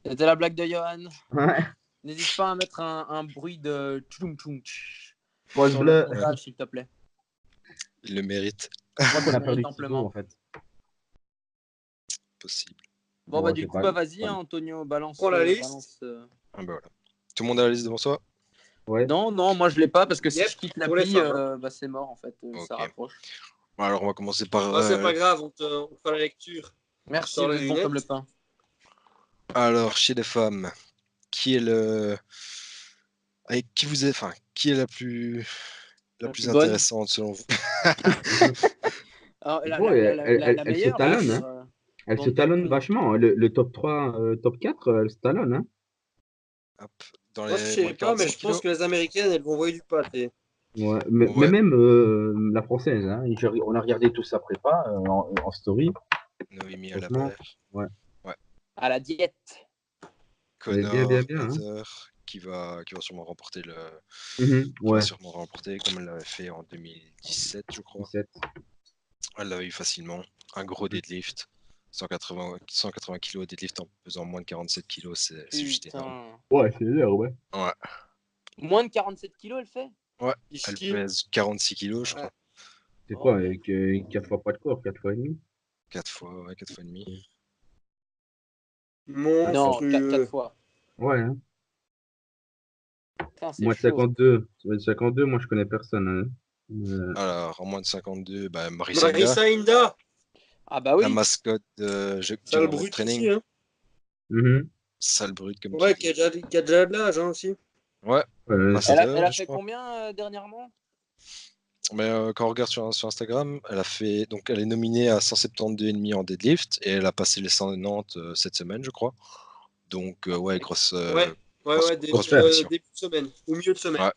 C'était la blague de Johan. Ouais. N'hésite pas à mettre un bruit de tchoum tchoum tch Pouce sur bleu. le montage, s'il te plaît. Il le mérite, Je crois qu'on a perdu Mérite Thibaut, amplement. en fait. possible. Bon, Ouais, bah, du c'est coup, pas bah, grave. vas-y, hein, Antonio, balance. Prends la liste. balance, Ah bah voilà. Tout le monde a la liste devant soi? Ouais. Non, moi, je l'ai pas parce que si Yep, je quitte pour les l'appli, femmes, bah, c'est mort, en fait. Ça Ok. raccroche. Bon, alors, on va commencer par. Ah, c'est pas grave, on te fera la lecture. Merci, Sors vous les êtes bon comme le lunettes. pain. Alors, chez les femmes, qui est le. Avec qui vous êtes. Enfin, qui est la plus plus bonne. intéressante selon vous? Alors, Bon, la elle se meilleure, je veux talonne, dire, hein. Elle se bande de talonne cons. vachement. Le top 3, top 4, elle se talonne. Hein. Hop, dans Moi, je les moins sais de pas, mais 45 je pense kilos. que les Américaines, elles vont envoyer du pâté. Ouais. Mais Ouais. même la française, hein. On a regardé tout sa prépa en story. Noémie Franchement, Alabert. ouais. À la diète. Elle est bien, Connor bien, hein. Heather, qui va sûrement remporter Ouais. comme elle l'avait fait en 2017, je crois. 17. Elle l'avait eu facilement. Un gros deadlift. 180 kg deadlift en pesant moins de 47 kg, c'est juste énorme. Putain. Ouais, c'est énorme, ouais. Ouais, Moins de 47 kilos, elle fait? ouais. Du Elle style. pèse 46 kg, je crois. C'est Oh, quoi, merde. avec 4 fois pas de corps, 4 fois et demi? 4 fois, ouais, 4 fois et demi. Non, 4 Monstrueux. fois. Ouais, hein. Putain, c'est Moins de chaud. 52. Moins de 52, moi je connais personne. Hein. Alors, en moins de 52, bah, Marissa Inda, Marissa Inda, Ah bah la oui. mascotte du sale Gourmet brut Training. aussi. Hein. Mhm. Sale brute, comme Ouais, tu qui a dis. déjà de l'âge hein, aussi. Ouais, Ouais, Elle master, a je fait crois. combien dernièrement? Mais quand on regarde sur Instagram, elle est nominée à 172,5 en deadlift et elle a passé les 190 cette semaine, je crois. Donc, ouais, grosse Ouais, début progression. de semaine. Ou milieu de semaine. Ouais,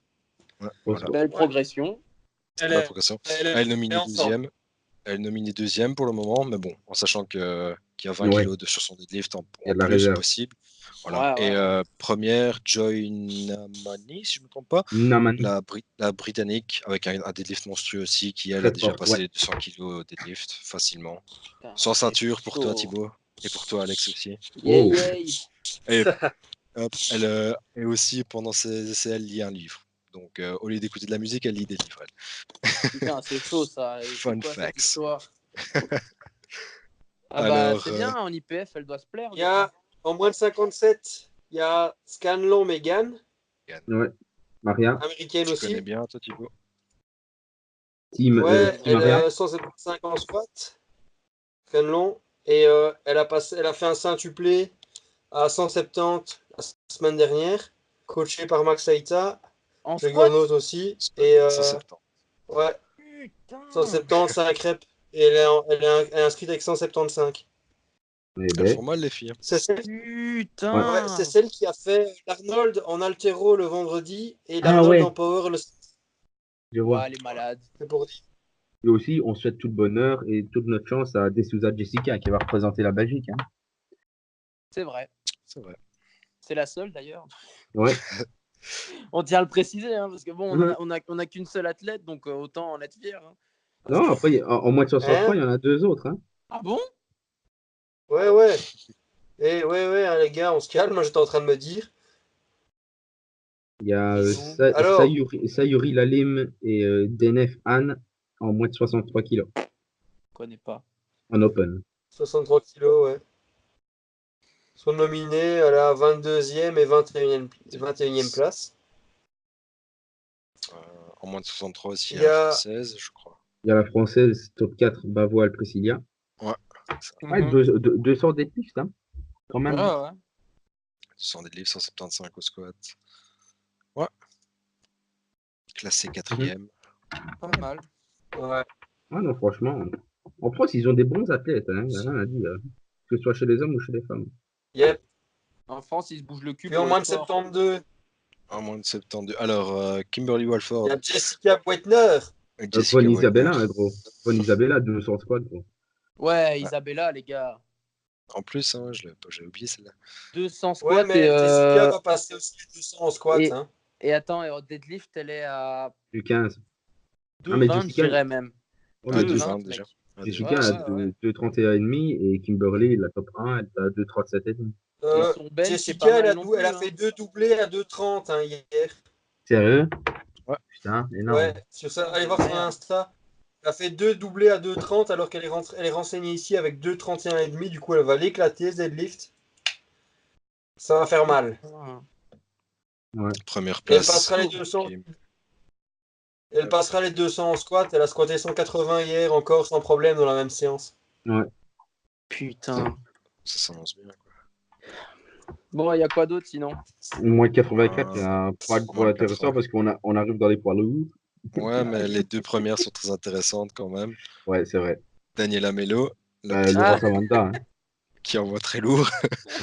ouais, voilà. Belle progression. Elle la est, progression. elle Elle est est nominée ensemble. deuxième. Elle est nominée deuxième pour le moment, mais bon, en sachant qu'il y a 20 Ouais. kilos sur son deadlift en Il y a de la plus réserve. possible. Voilà. Ouais, Et ouais. première, Joy Namani, si je ne me trompe pas, Naman, la Britannique, avec un deadlift monstrueux aussi, qui elle très a déjà forte, passé ouais. les 200 kilos au deadlift facilement. Putain, Sans c'est ceinture pour toi, chaud. Thibaut, et pour toi, Alex aussi. Yeah, Oh. yeah. Et hop, et aussi, pendant ses essais, elle lit un livre. Donc, au lieu d'écouter de la musique, elle lit des livres. Elle. Putain, c'est chaud ça. Et Fun c'est quoi cette facts. histoire? Ah bah Alors, c'est bien, en IPF, elle doit se plaire. Il y a en moins de 57, il y a Scanlon Megan, Ouais. Maria, américaine tu connais aussi. bien, toi, Thibaut? Ouais, Team Maria. 175 en squat, Scanlon. Et elle a fait un quintuplé à 170 la semaine dernière, coaché par Max Saita, En squat? Juggernaut aussi. Et 170. ouais, Putain. 170, 5 reps. Et elle est inscrite avec 175. Eh Elles ben, font mal, les filles. C'est celle, Putain. ouais, c'est celle qui a fait l'Arnold en altéro le vendredi et ah l'Arnold ouais, en power le. je Ouais, vois. elle est malade. C'est pour dire. Et aussi, on souhaite toute bonheur et toute notre chance à Desouza Jessica qui va représenter la Belgique. Hein. C'est vrai. C'est vrai. C'est la seule d'ailleurs. Ouais. On tient à le préciser, hein, parce que bon, Mhm. on a qu'une seule athlète, donc autant en être fier. Hein. Non, après, en moins de 63, Hein? il y en a deux autres. Hein. Ah bon? Ouais, ouais. Et ouais, hein, les gars, on se calme, moi j'étais en train de me dire. Il y a Dis-nous. Alors, Sayuri Lalim et Denef Anne en moins de 63 kilos Je connais pas. en open. 63 kilos, ouais. Sont nominés à la 22e et 21e place. En moins de 63 aussi, Il il y y a la a. française, je crois. Il y a la française top 4 Bavoil Priscilla. Ouais, ça. Ouais, Mhm. 200 deadlifts, hein, quand même. Ouais, ouais. 200 deadlift, 175 au squat. Ouais. Classé Mhm. quatrième. Pas mal. Ouais. Ah non, franchement. En France, ils ont des bons athlètes. Hein, il n'y a rien à dire. Que ce soit chez les hommes ou chez les femmes. Yep. En France, ils se bougent le cul Puis pour en le moins de sport. 72, En moins de 72. Alors, Kimberly il Walford, y a Jessica Buettner. Von Jessica Wagner. Isabella, hein, gros. Von Isabella, 200 squats, gros. Ouais, Ouais. Isabella, les gars. En plus, hein, j'ai oublié celle-là. 200 Ouais, squats mais Jessica va passer aussi les 200 en squat. et, Hein. et attends, et au deadlift, elle est à Du 15. Ah, mais 2,20, je Jessica, dirais même. ouais, Ah, mais 2,20, 2,20 déjà. mec. Ah, déjà Jessica Ouais, a passé. ouais, ouais. 2,31,5 et Kimberly, la top 1, elle est à 2,37,5. Et son bench est pas Jessica, mal non elle plus. a Hein. fait deux doublés à 2,30 hein, hier. Sérieux? Ouais. Putain, énorme. Ouais, sur ça, allez C'est voir son merde. Insta. Elle a fait deux doublés à 2,30 alors elle est renseignée ici avec 2,31,5. Du coup, elle va l'éclater, ce deadlift. Ça va faire mal. Putain. Ouais. Première Et elle place. passera les Chaud. 200. Kim. Elle passera les 200 en squat. Elle a squatté 180 hier encore sans problème dans la même séance. Ouais. Putain. Ça s'annonce bien. Quoi. Bon, il y a quoi d'autre sinon? Moins de 84, il n'y a pas de gros Moins de intéressant 80. parce on arrive dans les poids lourds. Ouais, mais les deux premières sont très intéressantes quand même. Ouais, c'est vrai. Daniela Melo, la petite Laurent Ah, Samantha, hein. qui envoie très lourd.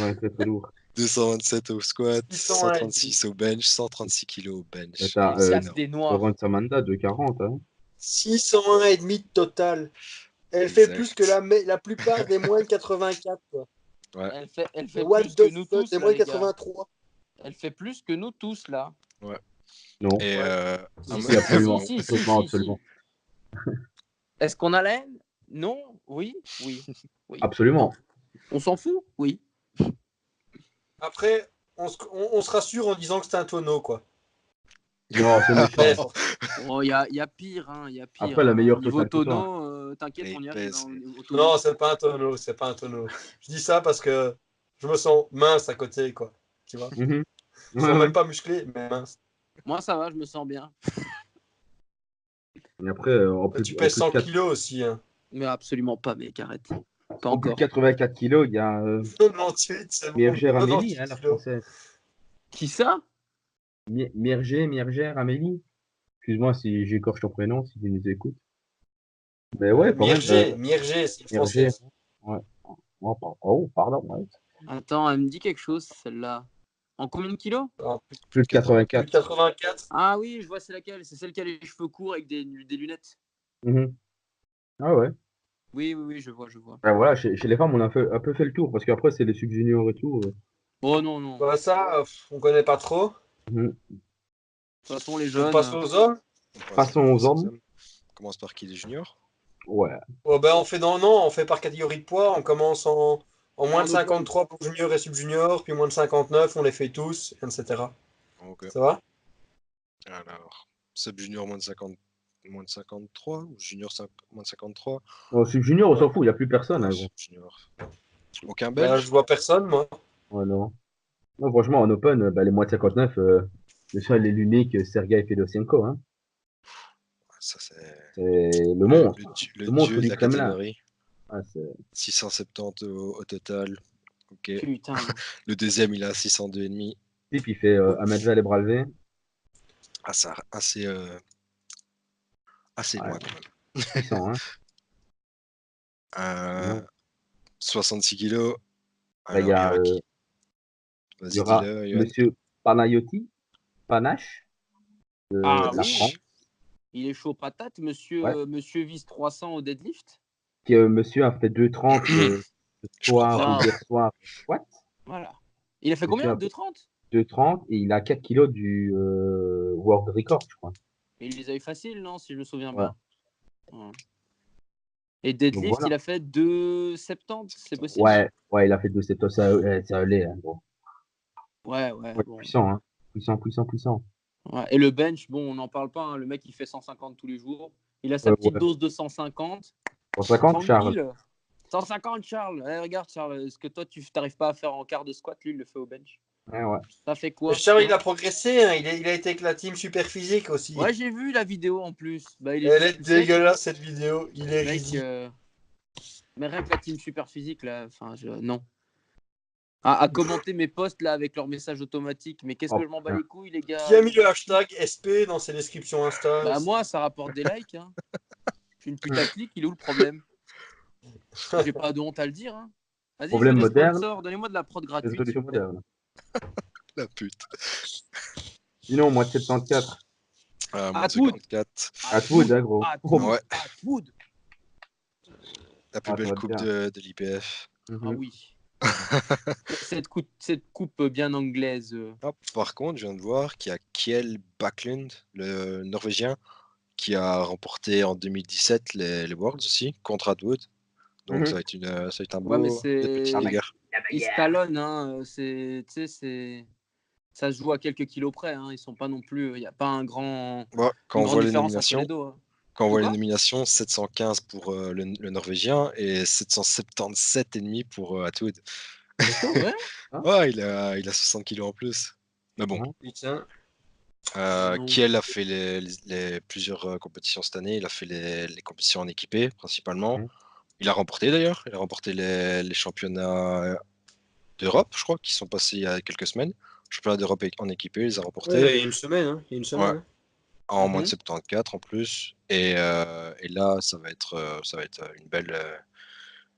Ouais, très très lourd. 227 au squat, 601 et 136 au bench, 136 kg au Et bench. t'as il casse Énorme. des noirs. Laurent Samantha, 2,40. Hein. 601 et demi de total. Elle fait plus que Exact. la plupart des moins de 84. Quoi. Ouais, Elle Mais fait what plus que the nous fuck, tous des là, moins de les gars. 83. Elle fait plus que nous tous là. ouais. Non. Et Ouais. Si, Si, absolument. si, Absolument, absolument. Est-ce qu'on a la haine? Non? Oui? Oui. Oui. Absolument. On s'en fout? Oui. Après, on se rassure en disant que c'est un tonneau, quoi. Non, c'est Après, méchant. Oh, y a pire, hein. Y a pire. Après, la meilleure Niveau totale que toi. tonneau, t'inquiète, Mais on y il arrive. pèse. Hein, au tonneau. non, c'est pas un tonneau, c'est pas un tonneau. Je dis ça parce que je me sens mince à côté, quoi. Tu vois? Mhm. Je me Ouais, sens ouais. même pas musclé, mais mince. Moi, ça va, je me sens bien. Et après, Et tu en pèses plus de 100 4 kilos aussi, hein. Mais absolument pas, mec, arrête. Pas en plus de encore. 84 kilos, il y a 98, c'est bon. Mierger Amélie, 98 hein, la kilos. française. Qui ça? Mierger Amélie. Excuse-moi si j'écorche ton prénom, si tu nous écoutes. Mais ouais, quand même. Mierger, c'est une Mierger. française. Ouais. Oh, pardon. Ouais. Attends, elle me dit quelque chose, celle-là. En combien de kilos? Plus de 84. Plus de 84. Ah oui, je vois c'est laquelle. C'est celle qui a les cheveux courts avec des lunettes. Mhm. Ah ouais. Oui, je vois. Ben voilà, chez les femmes, on a un peu fait le tour parce qu'après, c'est les sub-juniors et tout. Oh non. De Bah, ça, on connaît pas trop. Mhm. toute façon, les On jeunes. passe aux hommes. Passons aux hommes. On commence par qui, les juniors? Ouais. Oh, ben, on fait par catégorie de poids. On commence en moins de En open. 53 pour junior et sub-junior, puis moins de 59, on les fait tous, etc. Ok. Ça va? Alors, sub-junior moins de 53 ou junior moins de 53? Bon, sub-junior, on Ouais. s'en fout, il n'y a plus personne. Hein, gros. Sub-junior. Aucun Ben, belge? je vois personne, moi. Ouais, non. Non, franchement, en open, les moins de 59, le seul et l'unique, Sergei Fedosienko. Hein. Ça, c'est C'est le le, monstre. le Le monstre dieu de du la Kremlin. catégorie. Ah, c'est 670 au total. Ok. Putain. Le deuxième, il a 602,5. type, il fait Ahmedja les bras levés. Ah, ça, assez Ouais. loin quand même. Puissant, hein. Euh, 66 kilos. Là, il y Alors, il y a, aura qui? il y Vas-y, aura dis-le, Johan. Monsieur Panache de Ah la oui. France, Il est chaud patate, Ouais. monsieur vise 300 au deadlift. qui monsieur a fait 2,30 ce Je crois soir pas. ou hier soir. Squat. Voilà. Il a fait Monsieur combien? a 2,30? 2,30 et il a 4 kilos du World Record, je crois. Et il les a eu faciles, non, si je me souviens Ouais. bien. Ouais. Et Donc deadlift, voilà. il a fait 2,70, c'est possible? Ouais, il a fait 2,7. Ça allait, hein, gros. Ouais, Ouais, bon. puissant, hein. Puissant. Ouais. Et le bench, bon, on n'en parle pas, hein. Le mec, il fait 150 tous les jours. Il a sa petite Ouais. dose de 150. 150, Charles. Tranquille. 150, Charles. Eh, regarde, Charles, ce que toi, tu n'arrives pas à faire en quart de squat, lui, il le fait au bench. Ouais. Ça fait quoi? Charles, Hein? il a progressé, hein. Il a été avec la team super physique aussi. Ouais, j'ai vu la vidéo en plus. Bah, il est Elle juste est sec, dégueulasse, cette vidéo. Il est mec, ridicule. mais rien que la team super physique, là, enfin, non. À commenter mes posts là avec leur message automatique. Mais qu'est-ce Oh, que je m'en bats putain. les couilles, les gars? Qui a mis le hashtag SP dans ses descriptions Insta? Bah, moi, ça rapporte des likes. Hein. Je suis une putaclic, il est où le problème? J'ai pas de honte à le dire. Hein. Vas-y, je veux Problème des moderne, sponsors. Donnez-moi de la prod gratuite. résolution moderne. La pute. Sinon, moins de 74. Moins de Atwood. 54. Atwood, hein, gros. Ouais. Atwood. La plus Ah, ça belle va coupe bien. de l'IPF. Ah oui. Cette coupe bien anglaise. Ah, par contre, je viens de voir qu'il y a Kjell Backlund, le Norvégien, qui a remporté en 2017 les Worlds aussi, contre Atwood. Donc ça va être un Ouais, mais beau de petite c'est. bagarre. Ils talonnent. Hein. C'est. Ça se joue à quelques kilos près. Hein. Ils sont pas non plus. Il n'y a pas Ouais, une quand on grande voit les différence entre nominations, les deux. Hein. quand on voit les Quoi? nominations, 715 pour le Norvégien et 777,5 pour Atwood. C'est chaud, Ouais. hein. Ouais, il a 60 kilos en plus. Mais bon, Putain. Non. Kiel a fait plusieurs compétitions cette année. Il a fait les compétitions en équipé principalement. Mhm. Il a remporté d'ailleurs. Il a remporté les championnats d'Europe, je crois, qui sont passés il y a quelques semaines. Championnat d'Europe en équipé, il les a remportés. Ouais, il y a une semaine. Hein. Il y a une semaine. Ouais. Hein. En moins de Mhm. 74 en plus. Et là, ça va être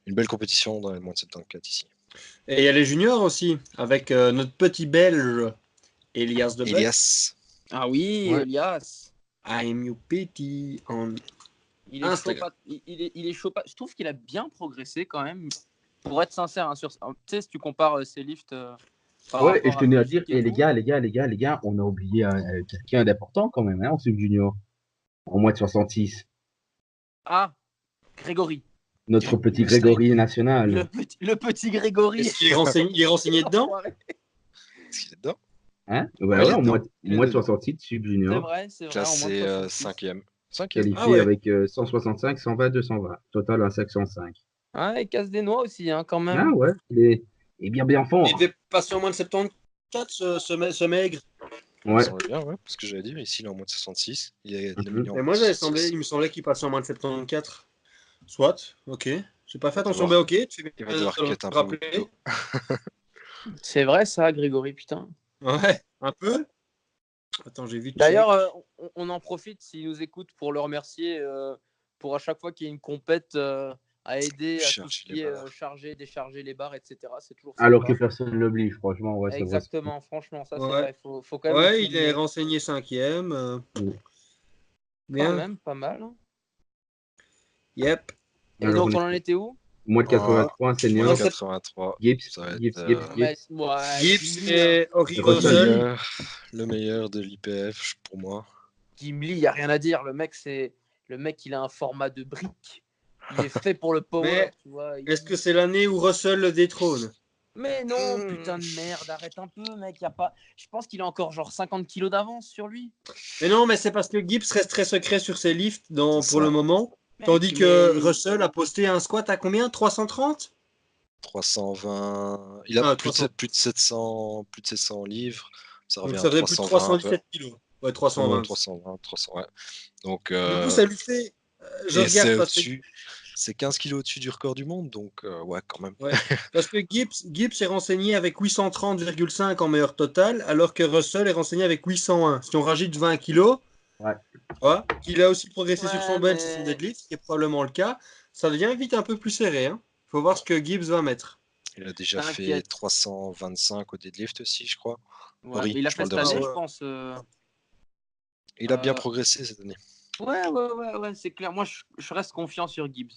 une belle compétition dans les moins de 74 ici. Et il y a les juniors aussi, avec notre petit Belge, Elias de Beck. Elias, Ah oui, Ouais. Elias. I'm your pity on Il est chaud. Instagram. Il est chaud. Je trouve qu'il a bien progressé quand même. Pour être sincère, hein, tu sais, si tu compares ses lifts par Ouais, et rapport je tenais à Belgique dire, et les tout. gars, on a oublié quelqu'un d'important quand même, hein, en sub-junior. En moins de 66. Ah, Grégory. Notre petit Le Grégory national. Le petit Grégory. Est-ce qu'il est renseigné dedans? est-ce qu'il est dedans? Hein? Ouais, Ouais, il est en dedans. moins de 66, sub-junior. C'est vrai, en moins de Classé 66. 5e. Qualifié Ah ouais. avec 165, 120, 220. Total à 505. Ah, il casse des noix aussi, hein, quand même. Ah ouais, il est bien Il fort. devait passer en moins de 74, ce maigre. Il me Ouais. semble bien, ouais. Ce que j'allais dire, ici, il est en moins de 66. Il est Mhm. nominé en Mais moins moi, de 66. il me semblait qu'il passait en moins de 74. Soit, ok. J'ai pas fait attention, devoir- mais ok. Tu fais Il bien va devoir de le cut un peu rappeler. plus tôt. C'est vrai, ça, Grégory, putain. Ouais, un peu. Attends, j'ai vu. D'ailleurs, on en profite s'il nous écoute pour le remercier pour à chaque fois qu'il y a une compète à aider à tout ce Chercher qui les est barres. charger, décharger les barres, etc. C'est toujours Alors que sympa. personne ne l'oblige, franchement, ouais, ça vaut. Exactement, franchement, ça c'est Ouais. vrai. Faut quand même le Ouais, il est souligner. renseigné 5e. Mm. Quand Bien. même, pas mal. Yep. Et Alors, donc, on on en est était où? moins de 83, Moins senior. de Non, c'est 83. Gibbs, Ça va être Gibbs, Gibbs, Mais, Gibbs. ouais, Gibbs Gimli, hein. et Ori Et Russell. Russell. le meilleur de l'IPF pour moi. Gimli, y a rien à dire. Le mec, il a un format de brique. Il est fait pour le power, Mais tu vois. est-ce que c'est l'année où Russell le détrône? Mais non, putain de merde, arrête un peu, mec. Y a pas... Je pense qu'il a encore genre 50 kilos d'avance sur lui. Mais non, mais c'est parce que Gibbs reste très secret sur ses lifts C'est pour le ça. moment. Tandis Mec, que mais Russell a posté un squat à combien? 330? 320. Il a Ah, plus 300. de 700 livres. Ça Donc revient à ça faisait plus de 320. Ouais. 317 kilos. Ouais, Ouais, 320. 320, 300, ouais. Donc, Du coup, ça lui fait. Je et regarde c'est parce que. au-dessus. C'est 15 kilos au-dessus du record du monde. Donc, ouais, quand même. Ouais. Parce que Gibbs est renseigné avec 830,5 en meilleur total, alors que Russell est renseigné avec 801. Si on rajoute 20 kilos, Ouais. voilà, qu'il a aussi progressé sur ouais, son bench et son mais deadlift, ce qui est probablement le cas, ça devient vite un peu plus serré. Hein. Faut voir ce que Gibbs va mettre. Il a déjà fait t'inquiète. 325 au deadlift aussi, je crois. Ouais, Ori, mais il a je fait parle de cette Ah année, Russell. je ouais. pense. Il a bien Euh, progressé cette année. ouais, c'est clair. Moi, je reste confiant sur Gibbs.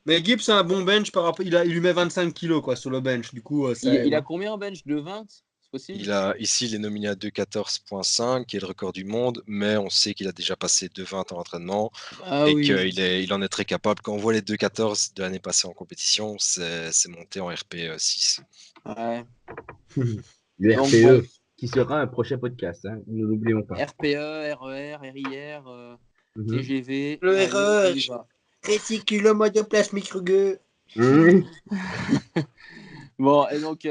Mais Gibbs a un bon bench par rapport. Il lui met 25 kilos quoi, sur le bench. Du coup, ça aide. Il a Hein. combien en bench? De 20? C'est possible? Ici, il est nominé à 2,14,5, qui est le record du monde, mais on sait qu'il a déjà passé 2,20 en entraînement Ah et oui. qu'il en est très capable. Quand on voit les 2,14 de l'année passée en compétition, c'est monté en RP 6. Ouais. Le Donc bon, RPE, qui sera un prochain podcast, hein, ne l'oublions pas. RPE, RER, RIR, Mhm. TGV. Le Allez, on RER, y va. réticulomyoplasmique rugueux. Mhm. Bon, et donc,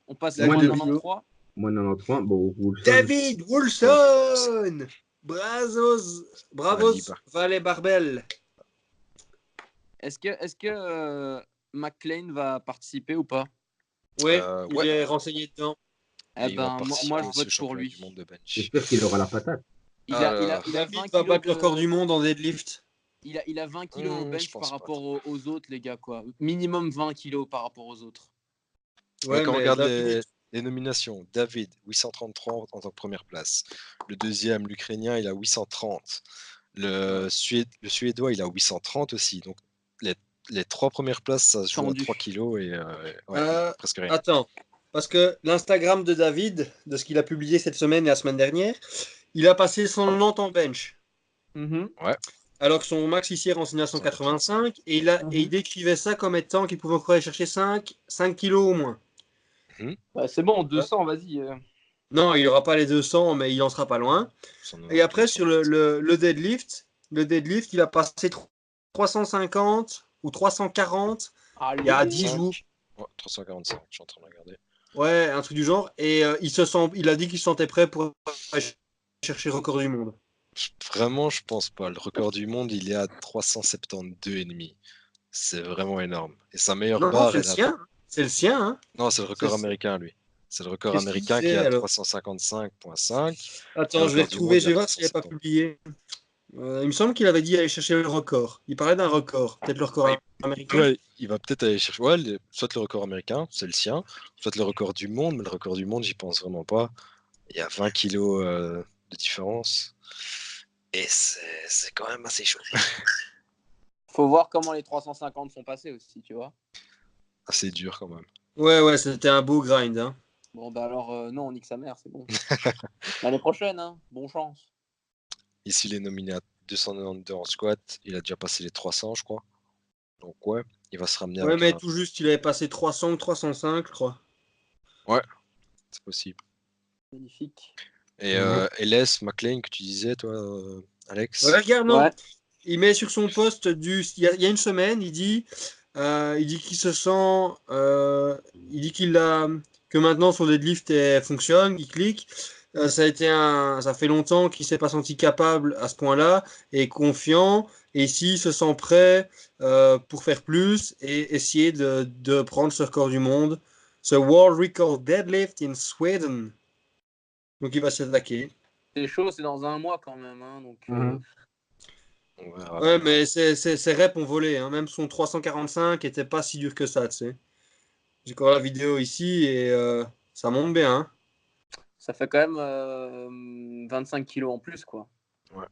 on passe à Moins moins de de 93. moins de 93, bon, Wilson. David Bon, Wilson. Brazos. Bravos. Maliba. Valet Barbel. Est-ce que McLean va participer ou pas? Ouais, il Ouais, est renseigné dedans. Eh et il va ben, moi participer je aussi vote au pour championnat du lui. monde de bench. J'espère qu'il aura la patate. Il a David 20 va kilos battre le record de. du monde en deadlift. Il a 20 kilos au Je bench par pense pas rapport trop. aux autres, les gars, quoi. Minimum 20 kilos par rapport aux autres. Ouais, Ouais, quand on mais regarde David. les nominations, David, 833 en tant que première place. Le deuxième, l'Ukrainien, il a 830. Le Suédois, il a 830 aussi. Donc, les, les trois premières places, ça se joue à Tendu. 3 kilos et ouais, presque rien. Attends, parce que l'Instagram de David, de ce qu'il a publié cette semaine et la semaine dernière, il a passé 190 en bench. Mhm. Ouais, Alors que son max ici est renseigné à 185. 185 et il décrivait ça comme étant qu'il pouvait encore aller chercher 5 kilos au moins. Mhm. Bah, c'est bon, 200, vas-y. Non, il n'aura pas les 200, mais il en sera pas loin. Et 192, après, sur le deadlift, il a passé 350 ou 340 il y a 10 jours. 5. Ouais, 345, je suis en train de regarder. Ouais, un truc du genre. Et il a dit qu'il se sentait prêt pour aller chercher le record du monde. Vraiment, je pense pas. Le record du monde, il est à 372,5. C'est vraiment énorme. Et sa meilleure Non, barre, c'est le elle a. sien. C'est le sien. Hein. Non, c'est le record C'est- américain, lui. C'est le record Qu'est-ce qu'il américain qui disait est à alors? 355,5 et le Attends, je vais record du monde, retrouver. il Je est vais à voir s'il n'est pas 370. publié. Il me semble qu'il avait dit aller chercher le record. Il parlait d'un record. Peut-être le record américain. Ouais, il va peut-être aller chercher ouais, soit le record américain, c'est le sien, soit le record du monde, mais le record du monde, j'y pense vraiment pas. Il y a 20 kilos de différence. Et c'est quand même assez chaud. Faut voir comment les 350 sont passés aussi, tu vois. Assez dur quand même. Ouais, c'était un beau grind. Hein. Bon, bah alors, non, on nique sa mère, c'est bon. L'année prochaine, hein. Bon chance. Ici, il est nominé à 292 en squat. Il a déjà passé les 300, je crois. Donc, ouais, il va se ramener Ouais, avec mais un. tout juste, il avait passé 300 ou 305, je crois. Ouais, c'est possible. Magnifique. Et LS, McLean, que tu disais, toi, Alex. Ouais, regarde, non. Ouais. Il met sur son post il y a une semaine, il dit qu'il se sent. Il dit que maintenant son deadlift fonctionne, il clique. Ça fait longtemps qu'il s'est pas senti capable à ce point-là et confiant. Et ici, il se sent prêt pour faire plus et essayer de prendre ce record du monde. Ce World Record Deadlift in Sweden. Donc il va s'attaquer. C'est chaud, c'est dans un mois quand même, hein. Donc, Mhm. On verra Ouais, bien. mais ses reps ont volé, hein. Même son 345 était pas si dur que ça, tu sais. J'ai encore la vidéo ici et ça monte bien, hein. Ça fait quand même 25 kilos en plus, quoi. Ouais.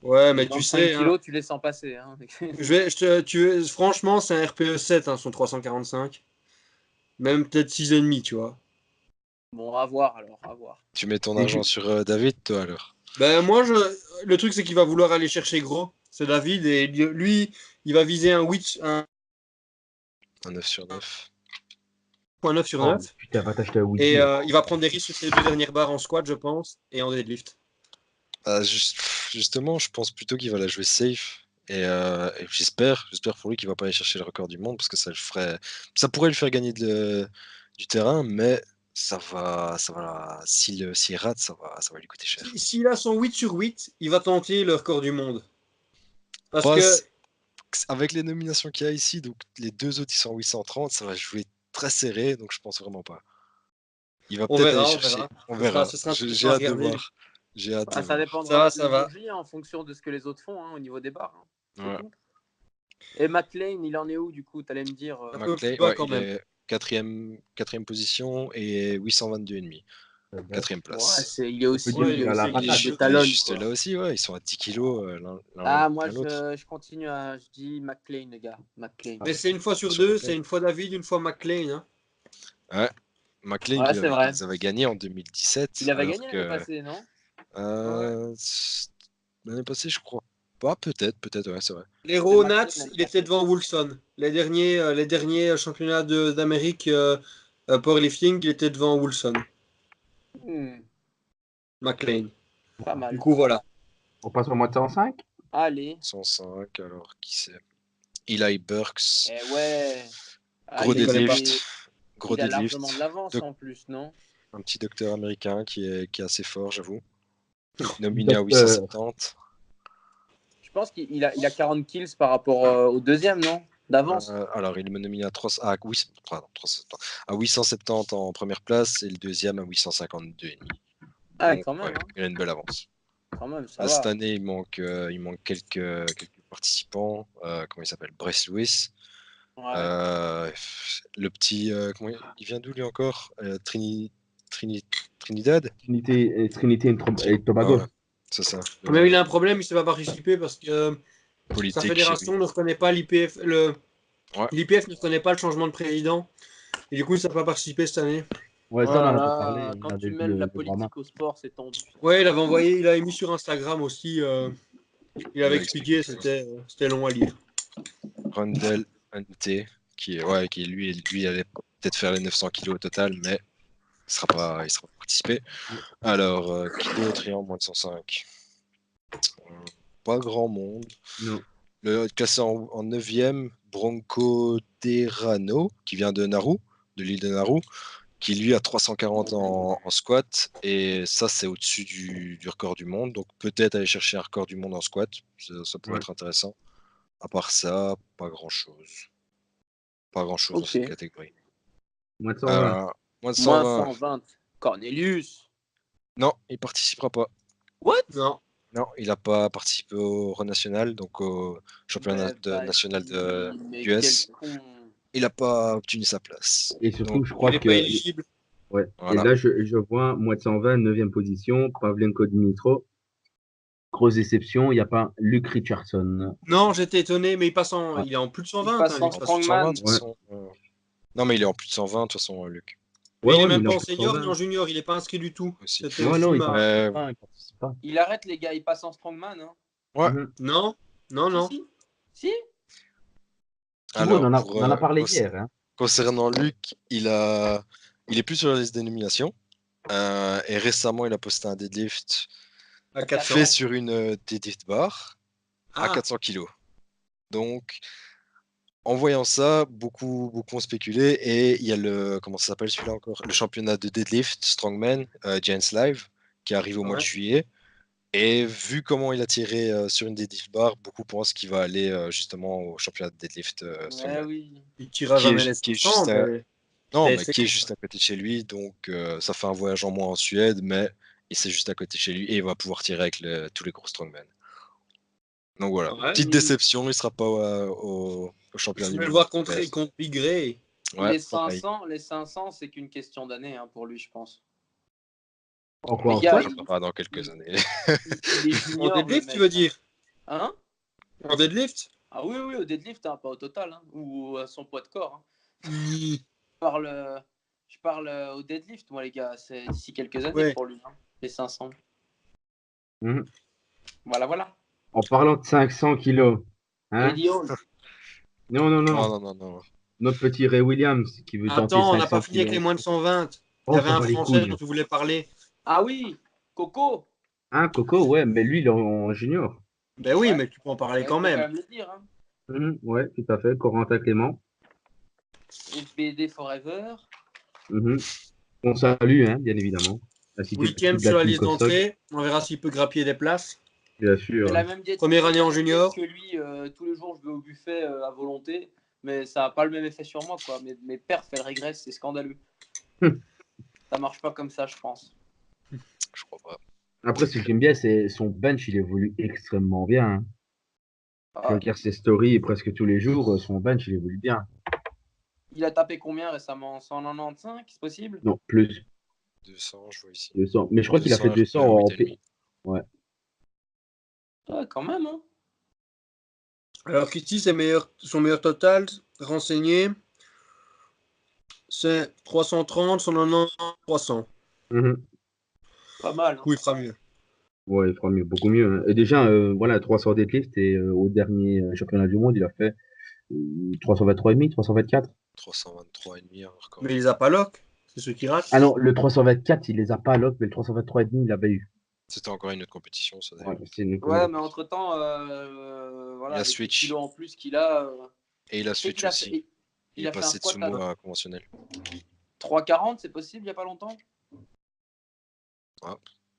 Ouais, Les mais tu 25 sais, hein, kilos, tu les sens passer. Hein. franchement, c'est un RPE 7, hein, son 345. Même peut-être 6,5, tu vois. Bon, à voir alors, à voir. Tu mets ton Et argent ju- sur David, toi alors? Ben moi, le truc, c'est qu'il va vouloir aller chercher gros. C'est David, et lui, il va viser un 9 sur 9. 8.9 sur Oh, 9. putain, va t'acheter un Et whisky. il va prendre des risques sur ses deux dernières barres en squat, je pense, et en deadlift. Ah, justement, je pense plutôt qu'il va la jouer safe. Et j'espère pour lui qu'il va pas aller chercher le record du monde parce que ça pourrait lui faire gagner du terrain, mais s'il rate, ça va lui coûter cher. S'il a son 8 sur 8, il va tenter le record du monde. Parce Pas que, avec les nominations qu'il y a ici, donc les deux autres ils sont en 830, ça va jouer très serré, donc je pense vraiment pas. Il va on peut-être aller verra, on chercher. verra. On Ce sera, verra. ce sera J'ai intéressant à hâte de regarder. voir. J'ai hâte de Ça voir. dépendra Ça de va. lui en fonction de ce que les autres font au niveau des barres. C'est Ouais. tout. Et McLean, il en est où du coup? T'allais me dire. Un peu plus McLean, bas ouais, quand il même. est quatrième position et 822,5. Quatrième Ouais, place. il est On peut aussi, dire Ouais, il est qu'il a la aussi, il est il patate. le choqué. Il est talonne, juste quoi. là aussi, ouais. Ils sont à 10 kilos Ah, moi, l'un l'autre. je continue je dis McLean, les gars. McLean. Mais c'est une fois sur Sur deux, McLean. c'est une fois David, une fois McLean, hein. Ouais. McLean, Ouais, c'est il vrai. les avait gagnés en 2017, Il avait alors gagné l'année que passée, non? Ouais. euh, l'année passée, je crois pas. Peut-être, ouais, c'est vrai. Les C'était Raw McLean Nats, l'année il était passée. devant Wilson. Les derniers championnats d'Amérique powerlifting, il était devant Wilson, Hmm, McLean. pas Du mal. coup, voilà. On passe au mois de 105. Allez. 105, alors qui c'est? Eli Burks. Eh ouais. Ah, Gros Je connais pas. Gros il a largement deadlift. de l'avance Doc- en plus, non? un petit docteur américain qui est assez fort, j'avoue. Nominé à Docteur. 870. Je pense qu'il a 40 kills par rapport au deuxième, non? D'avance. Alors, il me nominé à, 300 oui, pardon, 370, à 870 en première place et le deuxième à 852,5. Ah, Donc, quand même, ouais, hein. il a une belle avance. Quand même, ça Là, cette va. année, il manque quelques participants. Comment il s'appelle? Bryce Lewis. Ouais. Le petit. Comment il vient d'où lui encore? Trinidad? Trinité et Tobago. Ouais, c'est ça. Même il a un problème, il ne sait pas participer parce que sa Politique chez lui. fédération ne reconnaît pas l'IPF. Ouais. L'IPF ne reconnaît pas le changement de président. Et du coup, il ne sait pas participer cette année. Ouais, Oh ça, on là en avait parlé. là, On quand tu avait vu mêles la le drama. politique au sport, c'est tendu. Ouais, il avait mis sur Instagram aussi. Il Il avait a expliqué expliqué, tout ça. c'était long à lire. Rundle Ante, qui lui allait peut-être faire les 900 kilos au total, mais il sera pas participé. Alors, qui d'autre est en moins de 105? Pas grand monde. Non. Le classé en 9e, Bronco Derano, qui vient de Nauru, de l'île de Nauru, qui lui a 340 en squat. Et ça, c'est au-dessus du record du monde. Donc peut-être aller chercher un record du monde en squat. Ça pourrait Ouais. être intéressant. À part ça, pas grand-chose. Pas grand-chose dans Ok. cette catégorie. Mois de 120. Moins de Moins 120. 120. Cornelius. Non, il participera pas. What? Non. Non, il n'a pas participé au National, donc au championnat Mais national vas-y, mais quel d'US. con. Il n'a pas obtenu sa place. Et Donc surtout, je Il crois n'est que. pas éligible. Ouais. Et voilà. là, je vois mois de 120, 9e position, Pavlenko Dimitro. Grosse déception, il n'y a pas Luke Richardson. Non, j'étais étonné, mais Ah, il est en plus de Il 120, passe hein, en lui, de En toute plus façon. de 120, de strongman. toute ouais. façon. Non, mais il est en plus de 120, de toute façon, Luc. Mais Ouais, il est ouais, mais même il est pas en en plus de senior ni 120. en junior, il n'est pas inscrit du tout. Aussi. C'était Ouais, aussi non, il ma. participe pas. Il participe pas. Il arrête, les gars, il passe en strongman. Hein. Ouais. Mhm. Non, non, Si, non. si. Si. Thibaut, Alors, on en a parlé hier. Hein. concernant Luc, il est plus sur la liste des nominations. Et récemment, il a posté un deadlift À Quatre 400. fait cents. sur une deadlift bar à Ah, 400 kilos. Donc, en voyant ça, beaucoup ont spéculé. Et il y a comment ça s'appelle celui-là encore? Le championnat de deadlift Strongman, Giants Live, qui arrive au mois de ouais. juillet. Et vu comment il a tiré sur une deadlift bar, beaucoup pensent qu'il va aller justement au championnat de deadlift Ouais, Strongman. oui. Il tirera jamais les Qui est 500, juste à, mais non, c'est mais qui est essayé. juste à côté de chez lui. Donc, ça fait un voyage en moins en Suède, mais c'est juste à côté de chez lui et il va pouvoir tirer avec tous les gros strongmen. Donc voilà, Ouais. petite déception, il ne sera pas au championnat Je du vais le monde. voir contre Big Ray. Ouais, les pareil. 500, c'est qu'une question d'année pour lui, je pense. Encore Les un gars, fois. On verra dans quelques années. il est En junior, le deadlift, mec. tu veux dire? Hein? En deadlift? Ah oui, au deadlift, pas au total, ou à son poids de corps. Hmm, Je parle au deadlift, moi, les gars. C'est d'ici quelques années Ouais. pour lui, les 500. Mhm. Voilà. En parlant de 500 kilos, hein? Eddie Hall. Non. Non. Notre petit Ray Williams qui veut tenter Attends, on n'a 500 pas fini avec les kilos. moins de 120. Il y Oh, avait ça un va les Français couilles. dont tu voulais parler. Ah oui, Coco. Hein, Coco, ouais, mais lui, il est en junior. Ben oui, Ouais. mais tu peux en parler Il quand faut quand même. même le dire. Ouais, tout à fait. Corentin Clément. FBD Forever. On salue, hein, bien évidemment. Ainsi que Week-end toute la sur la team liste Costoc, d'entrée. On verra s'il peut grappiller des places. bien J'ai sûr. la même diète, Première année en j'ai la même diète junior. que lui. Tous les jours, je vais au buffet à volonté. Mais ça n'a pas le même effet sur moi. Mes perfs, elles régressent. C'est scandaleux. Ça marche pas comme ça, je pense. Je crois pas. Après, ce que j'aime bien, c'est son bench, il évolue extrêmement bien. Hein. Je Ah, regarde ses stories presque tous les jours, son bench, il évolue bien. il a tapé combien récemment? 195, c'est possible? Non, plus 200, je vois ici. 200. Mais je crois qu'il a fait 200 RPE, en 8,5. Ouais. Ouais, quand même. Alors qu'ici, son meilleur total renseigné, c'est 330, 190, 300. Mhm. Pas mal. Oui, il fera mieux. Ouais, il fera mieux, beaucoup mieux. Hein. Et déjà, voilà, 300 deadlift et au dernier championnat du monde, il a fait 323,5, 324. 323,5 un record. Mais il les a pas lock. C'est ceux qui ratent. Ah non, le 324, il les a pas à l'autre, mais le 323,5, il l'avait eu. C'était encore une autre compétition, ça Ouais, d'ailleurs. c'est une Ouais, mais entre-temps, Il voilà, a avec les switch. kilos en plus qu'il a, Et il a je sais switch qu'il a aussi. fait, Il il est a fait un passé de squat sumo à à conventionnel. 3,40, c'est possible, il n'y a pas longtemps?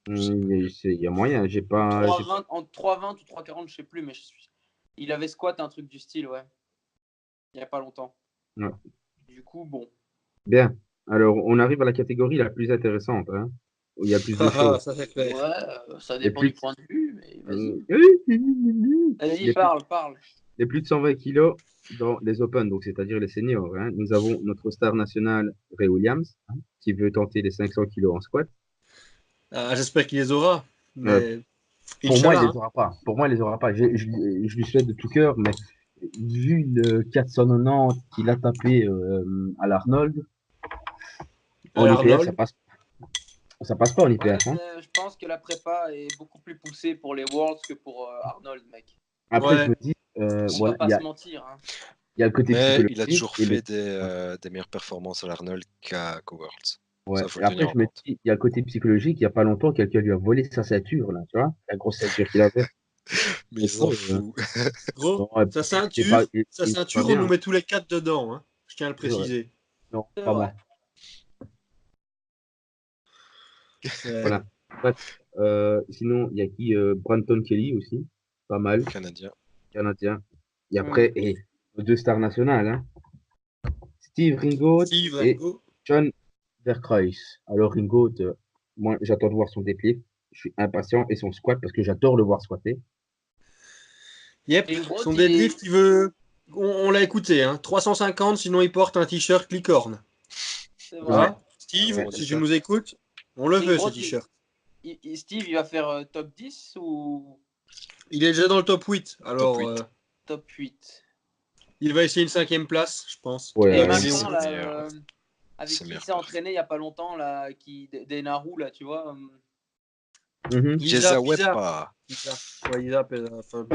Il y a moyen, j'ai pas. 3,20, entre 3,20 ou 3,40, je sais plus, mais il avait squat un truc du style, ouais. Il n'y a pas longtemps. Ouais. Du coup, bon. Bien. Alors, on arrive à la catégorie la plus intéressante, hein, où il y a plus de Ah, choses. ça c'est clair. Ouais, ça Les dépend plus du point de vue, mais vas-y. les Vas-y, plus, parle. les plus de 120 kilos dans les Open, donc c'est-à-dire les seniors. Hein. Nous avons notre star national, Ray Williams, hein, qui veut tenter les 500 kilos en squat. Ah, j'espère qu'il les aura. Euh, Mais pour moi, il Inch'Allah, les aura pas. Pour moi, il les aura pas. Je lui souhaite de tout cœur, mais vu le 490 qu'il a tapé à l'Arnold, en IPF, Arnold. ça passe pas en Ouais, IPF. Hein. je pense que la prépa est beaucoup plus poussée pour les Worlds que pour Arnold, mec. Après, je Ouais. me dis, On voilà, va pas se mentir. il y a le côté Mais il a psychologique toujours et fait des meilleures performances à l'Arnold qu'au Worlds. ouais. Ça, faut Et le après, tenir je en me compte. dis, il y a le côté psychologique. Il y a pas longtemps, quelqu'un lui a volé sa ceinture, là, tu vois, la grosse ceinture qu'il avait. Mais Et il s'en gros, fout. Gros, non, sa il est pas ceinture, on nous bien. met tous les quatre dedans. Hein. Je tiens à le C'est vrai. préciser. Non, C'est pas vrai. moi. Voilà. Bref. Sinon, il y a qui Branton Kelly aussi, pas mal, Canadien. canadien. Et après, nos deux stars nationales, hein, Steve Ringoat Steve et Ringo. John Verkreuz. Alors Ringoat, moi, j'attends de voir son déplié. Je suis impatient et son squat parce que j'adore le voir squatter. Yep, Et gros, son il est- deadlift, il veut. On l'a écouté, hein. 350, sinon il porte un t-shirt licorne. C'est Tu vrai. Ouais. vois Steve, Ouais. si tu nous écoutes, on le veut ce Ringroth, t-shirt. Steve, il va faire top 10 ou Il est déjà dans le top 8. Top Alors, 8. top 8? il va essayer une 5e place, je pense. Ouais, Et Top c'est machin, million. là, meilleur. avec C'est qui il meilleur s'est perf. entraîné il n'y a pas longtemps, là, Denaru, là, tu vois. Mhm. Jeza Isa. Wepa. Ouais, Isa, enfin,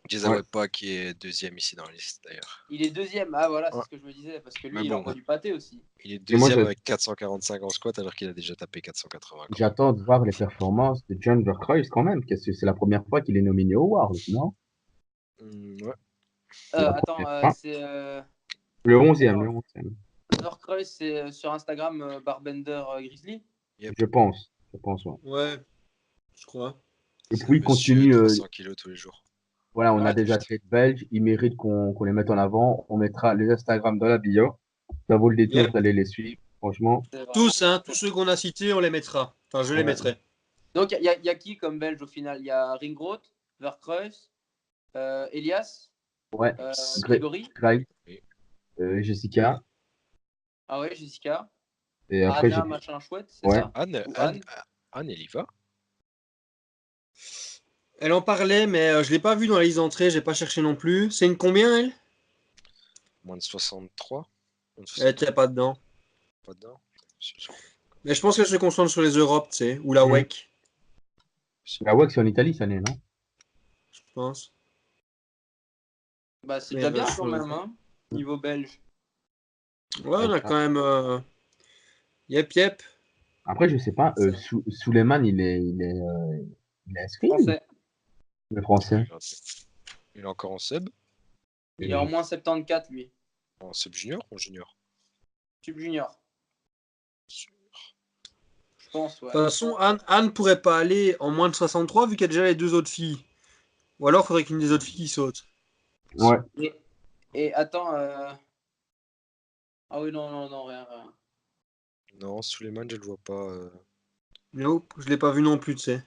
Jeza Ouais. Wepa qui est deuxième ici dans la liste d'ailleurs. Il est deuxième. Ah, voilà, c'est Ouais. ce que je me disais, parce que Mais lui, il bon. envoie du pâté aussi. Il est Et moi, deuxième avec 445 en squat alors qu'il a déjà tapé 480. Quand même. j'attends de voir les performances de John Verkreuz quand même, parce que c'est la première fois qu'il est nominé au World, non? Ouais. C'est la Attends, première fois. c'est. Le 11e, Attends, le 11e. Norcreuz, c'est sur Instagram, Barbender Grizzly. Yep. Je pense, ouais. ouais, je crois. Et C'est puis un il monsieur continue, 300 kilos tous les jours. voilà, on a Ouais. des athlètes belges, ils méritent qu'on les mette en avant. On mettra les Instagram dans la bio. Ça vaut le détour Yep. d'aller les suivre, franchement. C'est vrai. Tous, hein, tous ceux qu'on a cités, on les mettra. Enfin, je les Ouais. mettrai. Donc, il y a qui comme Belge au final? Il y a Ringroth, Verkreuz, Elias, Ouais. Grégory. Greg, Oui. Jessica. Ah ouais, Jessica. Et après, Anna, j'ai. machin chouette, c'est Ouais. ça? Anne, Ou Anne, Anne, elle y va. Elle en parlait, mais je l'ai pas vue dans la liste d'entrée, j'ai pas cherché non plus. C'est une combien, elle? Moins de 63. Moins de Elle 63, était pas dedans. pas dedans. Mais je pense qu'elle se concentre sur les Europes, tu sais, ou la Mhm. WEC, La WEC, c'est en Italie, ça n'est, non? je pense. Bah, c'est Mais déjà bien je- quand même, hein, niveau belge. Ouais, on a quand même. Yep, yep. Après, je sais pas, C'est Souleymane, il est inscrit, lui, français. le français. Il est encore en sub. Il est en moins 74, lui. En sub junior ou en junior? Sub junior. Je pense, De ouais. toute façon, Anne pourrait pas aller en moins de 63 vu qu'il y a déjà les 2 autres filles. Ou alors, faudrait qu'une des autres filles qui saute. Ouais. Et attends. Ah oui, non, non, non, rien, rien. Non, Suleiman, je le vois pas. Nope, je l'ai pas vu non plus, tu sais.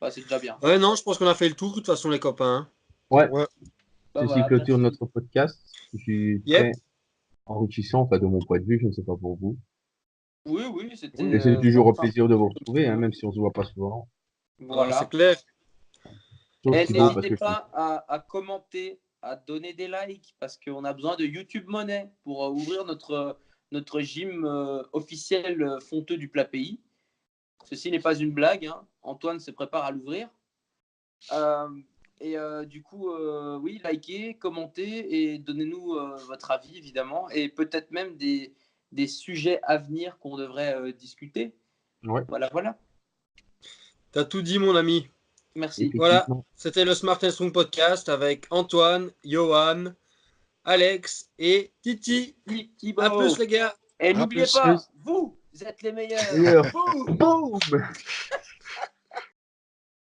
Bah, c'est déjà bien. Ouais, non, je pense qu'on a fait le tour, de toute façon, les copains. Ouais. Ouais, Bah, Ceci voilà, clôture merci. notre podcast. Je suis Yep. très enrichissant, enfin, de mon point de vue, je ne sais pas pour vous. Oui, oui, c'était. Et c'est toujours un sympa. plaisir de vous retrouver, hein, même si on se voit pas souvent. C'est Voilà. clair. Sauf Et Thibaut, parce n'hésitez que je suis. pas à commenter, à donner des likes, parce qu'on a besoin de YouTube Money pour ouvrir notre gym officiel fonteux du plat pays. Ceci n'est pas une blague, hein. Antoine se prépare à l'ouvrir. Du coup, oui, likez, commentez et donnez-nous votre avis, évidemment, et peut-être même des sujets à venir qu'on devrait discuter. Ouais, Voilà, voilà. T'as tout dit, mon ami. Merci. Voilà, effectivement. c'était le Smart and Strong podcast avec Antoine, Johan, Alex et Titi. Thibaut. À plus, les gars. Et à n'oubliez plus. pas, vous êtes les meilleurs. D'ailleurs, Boum. boum!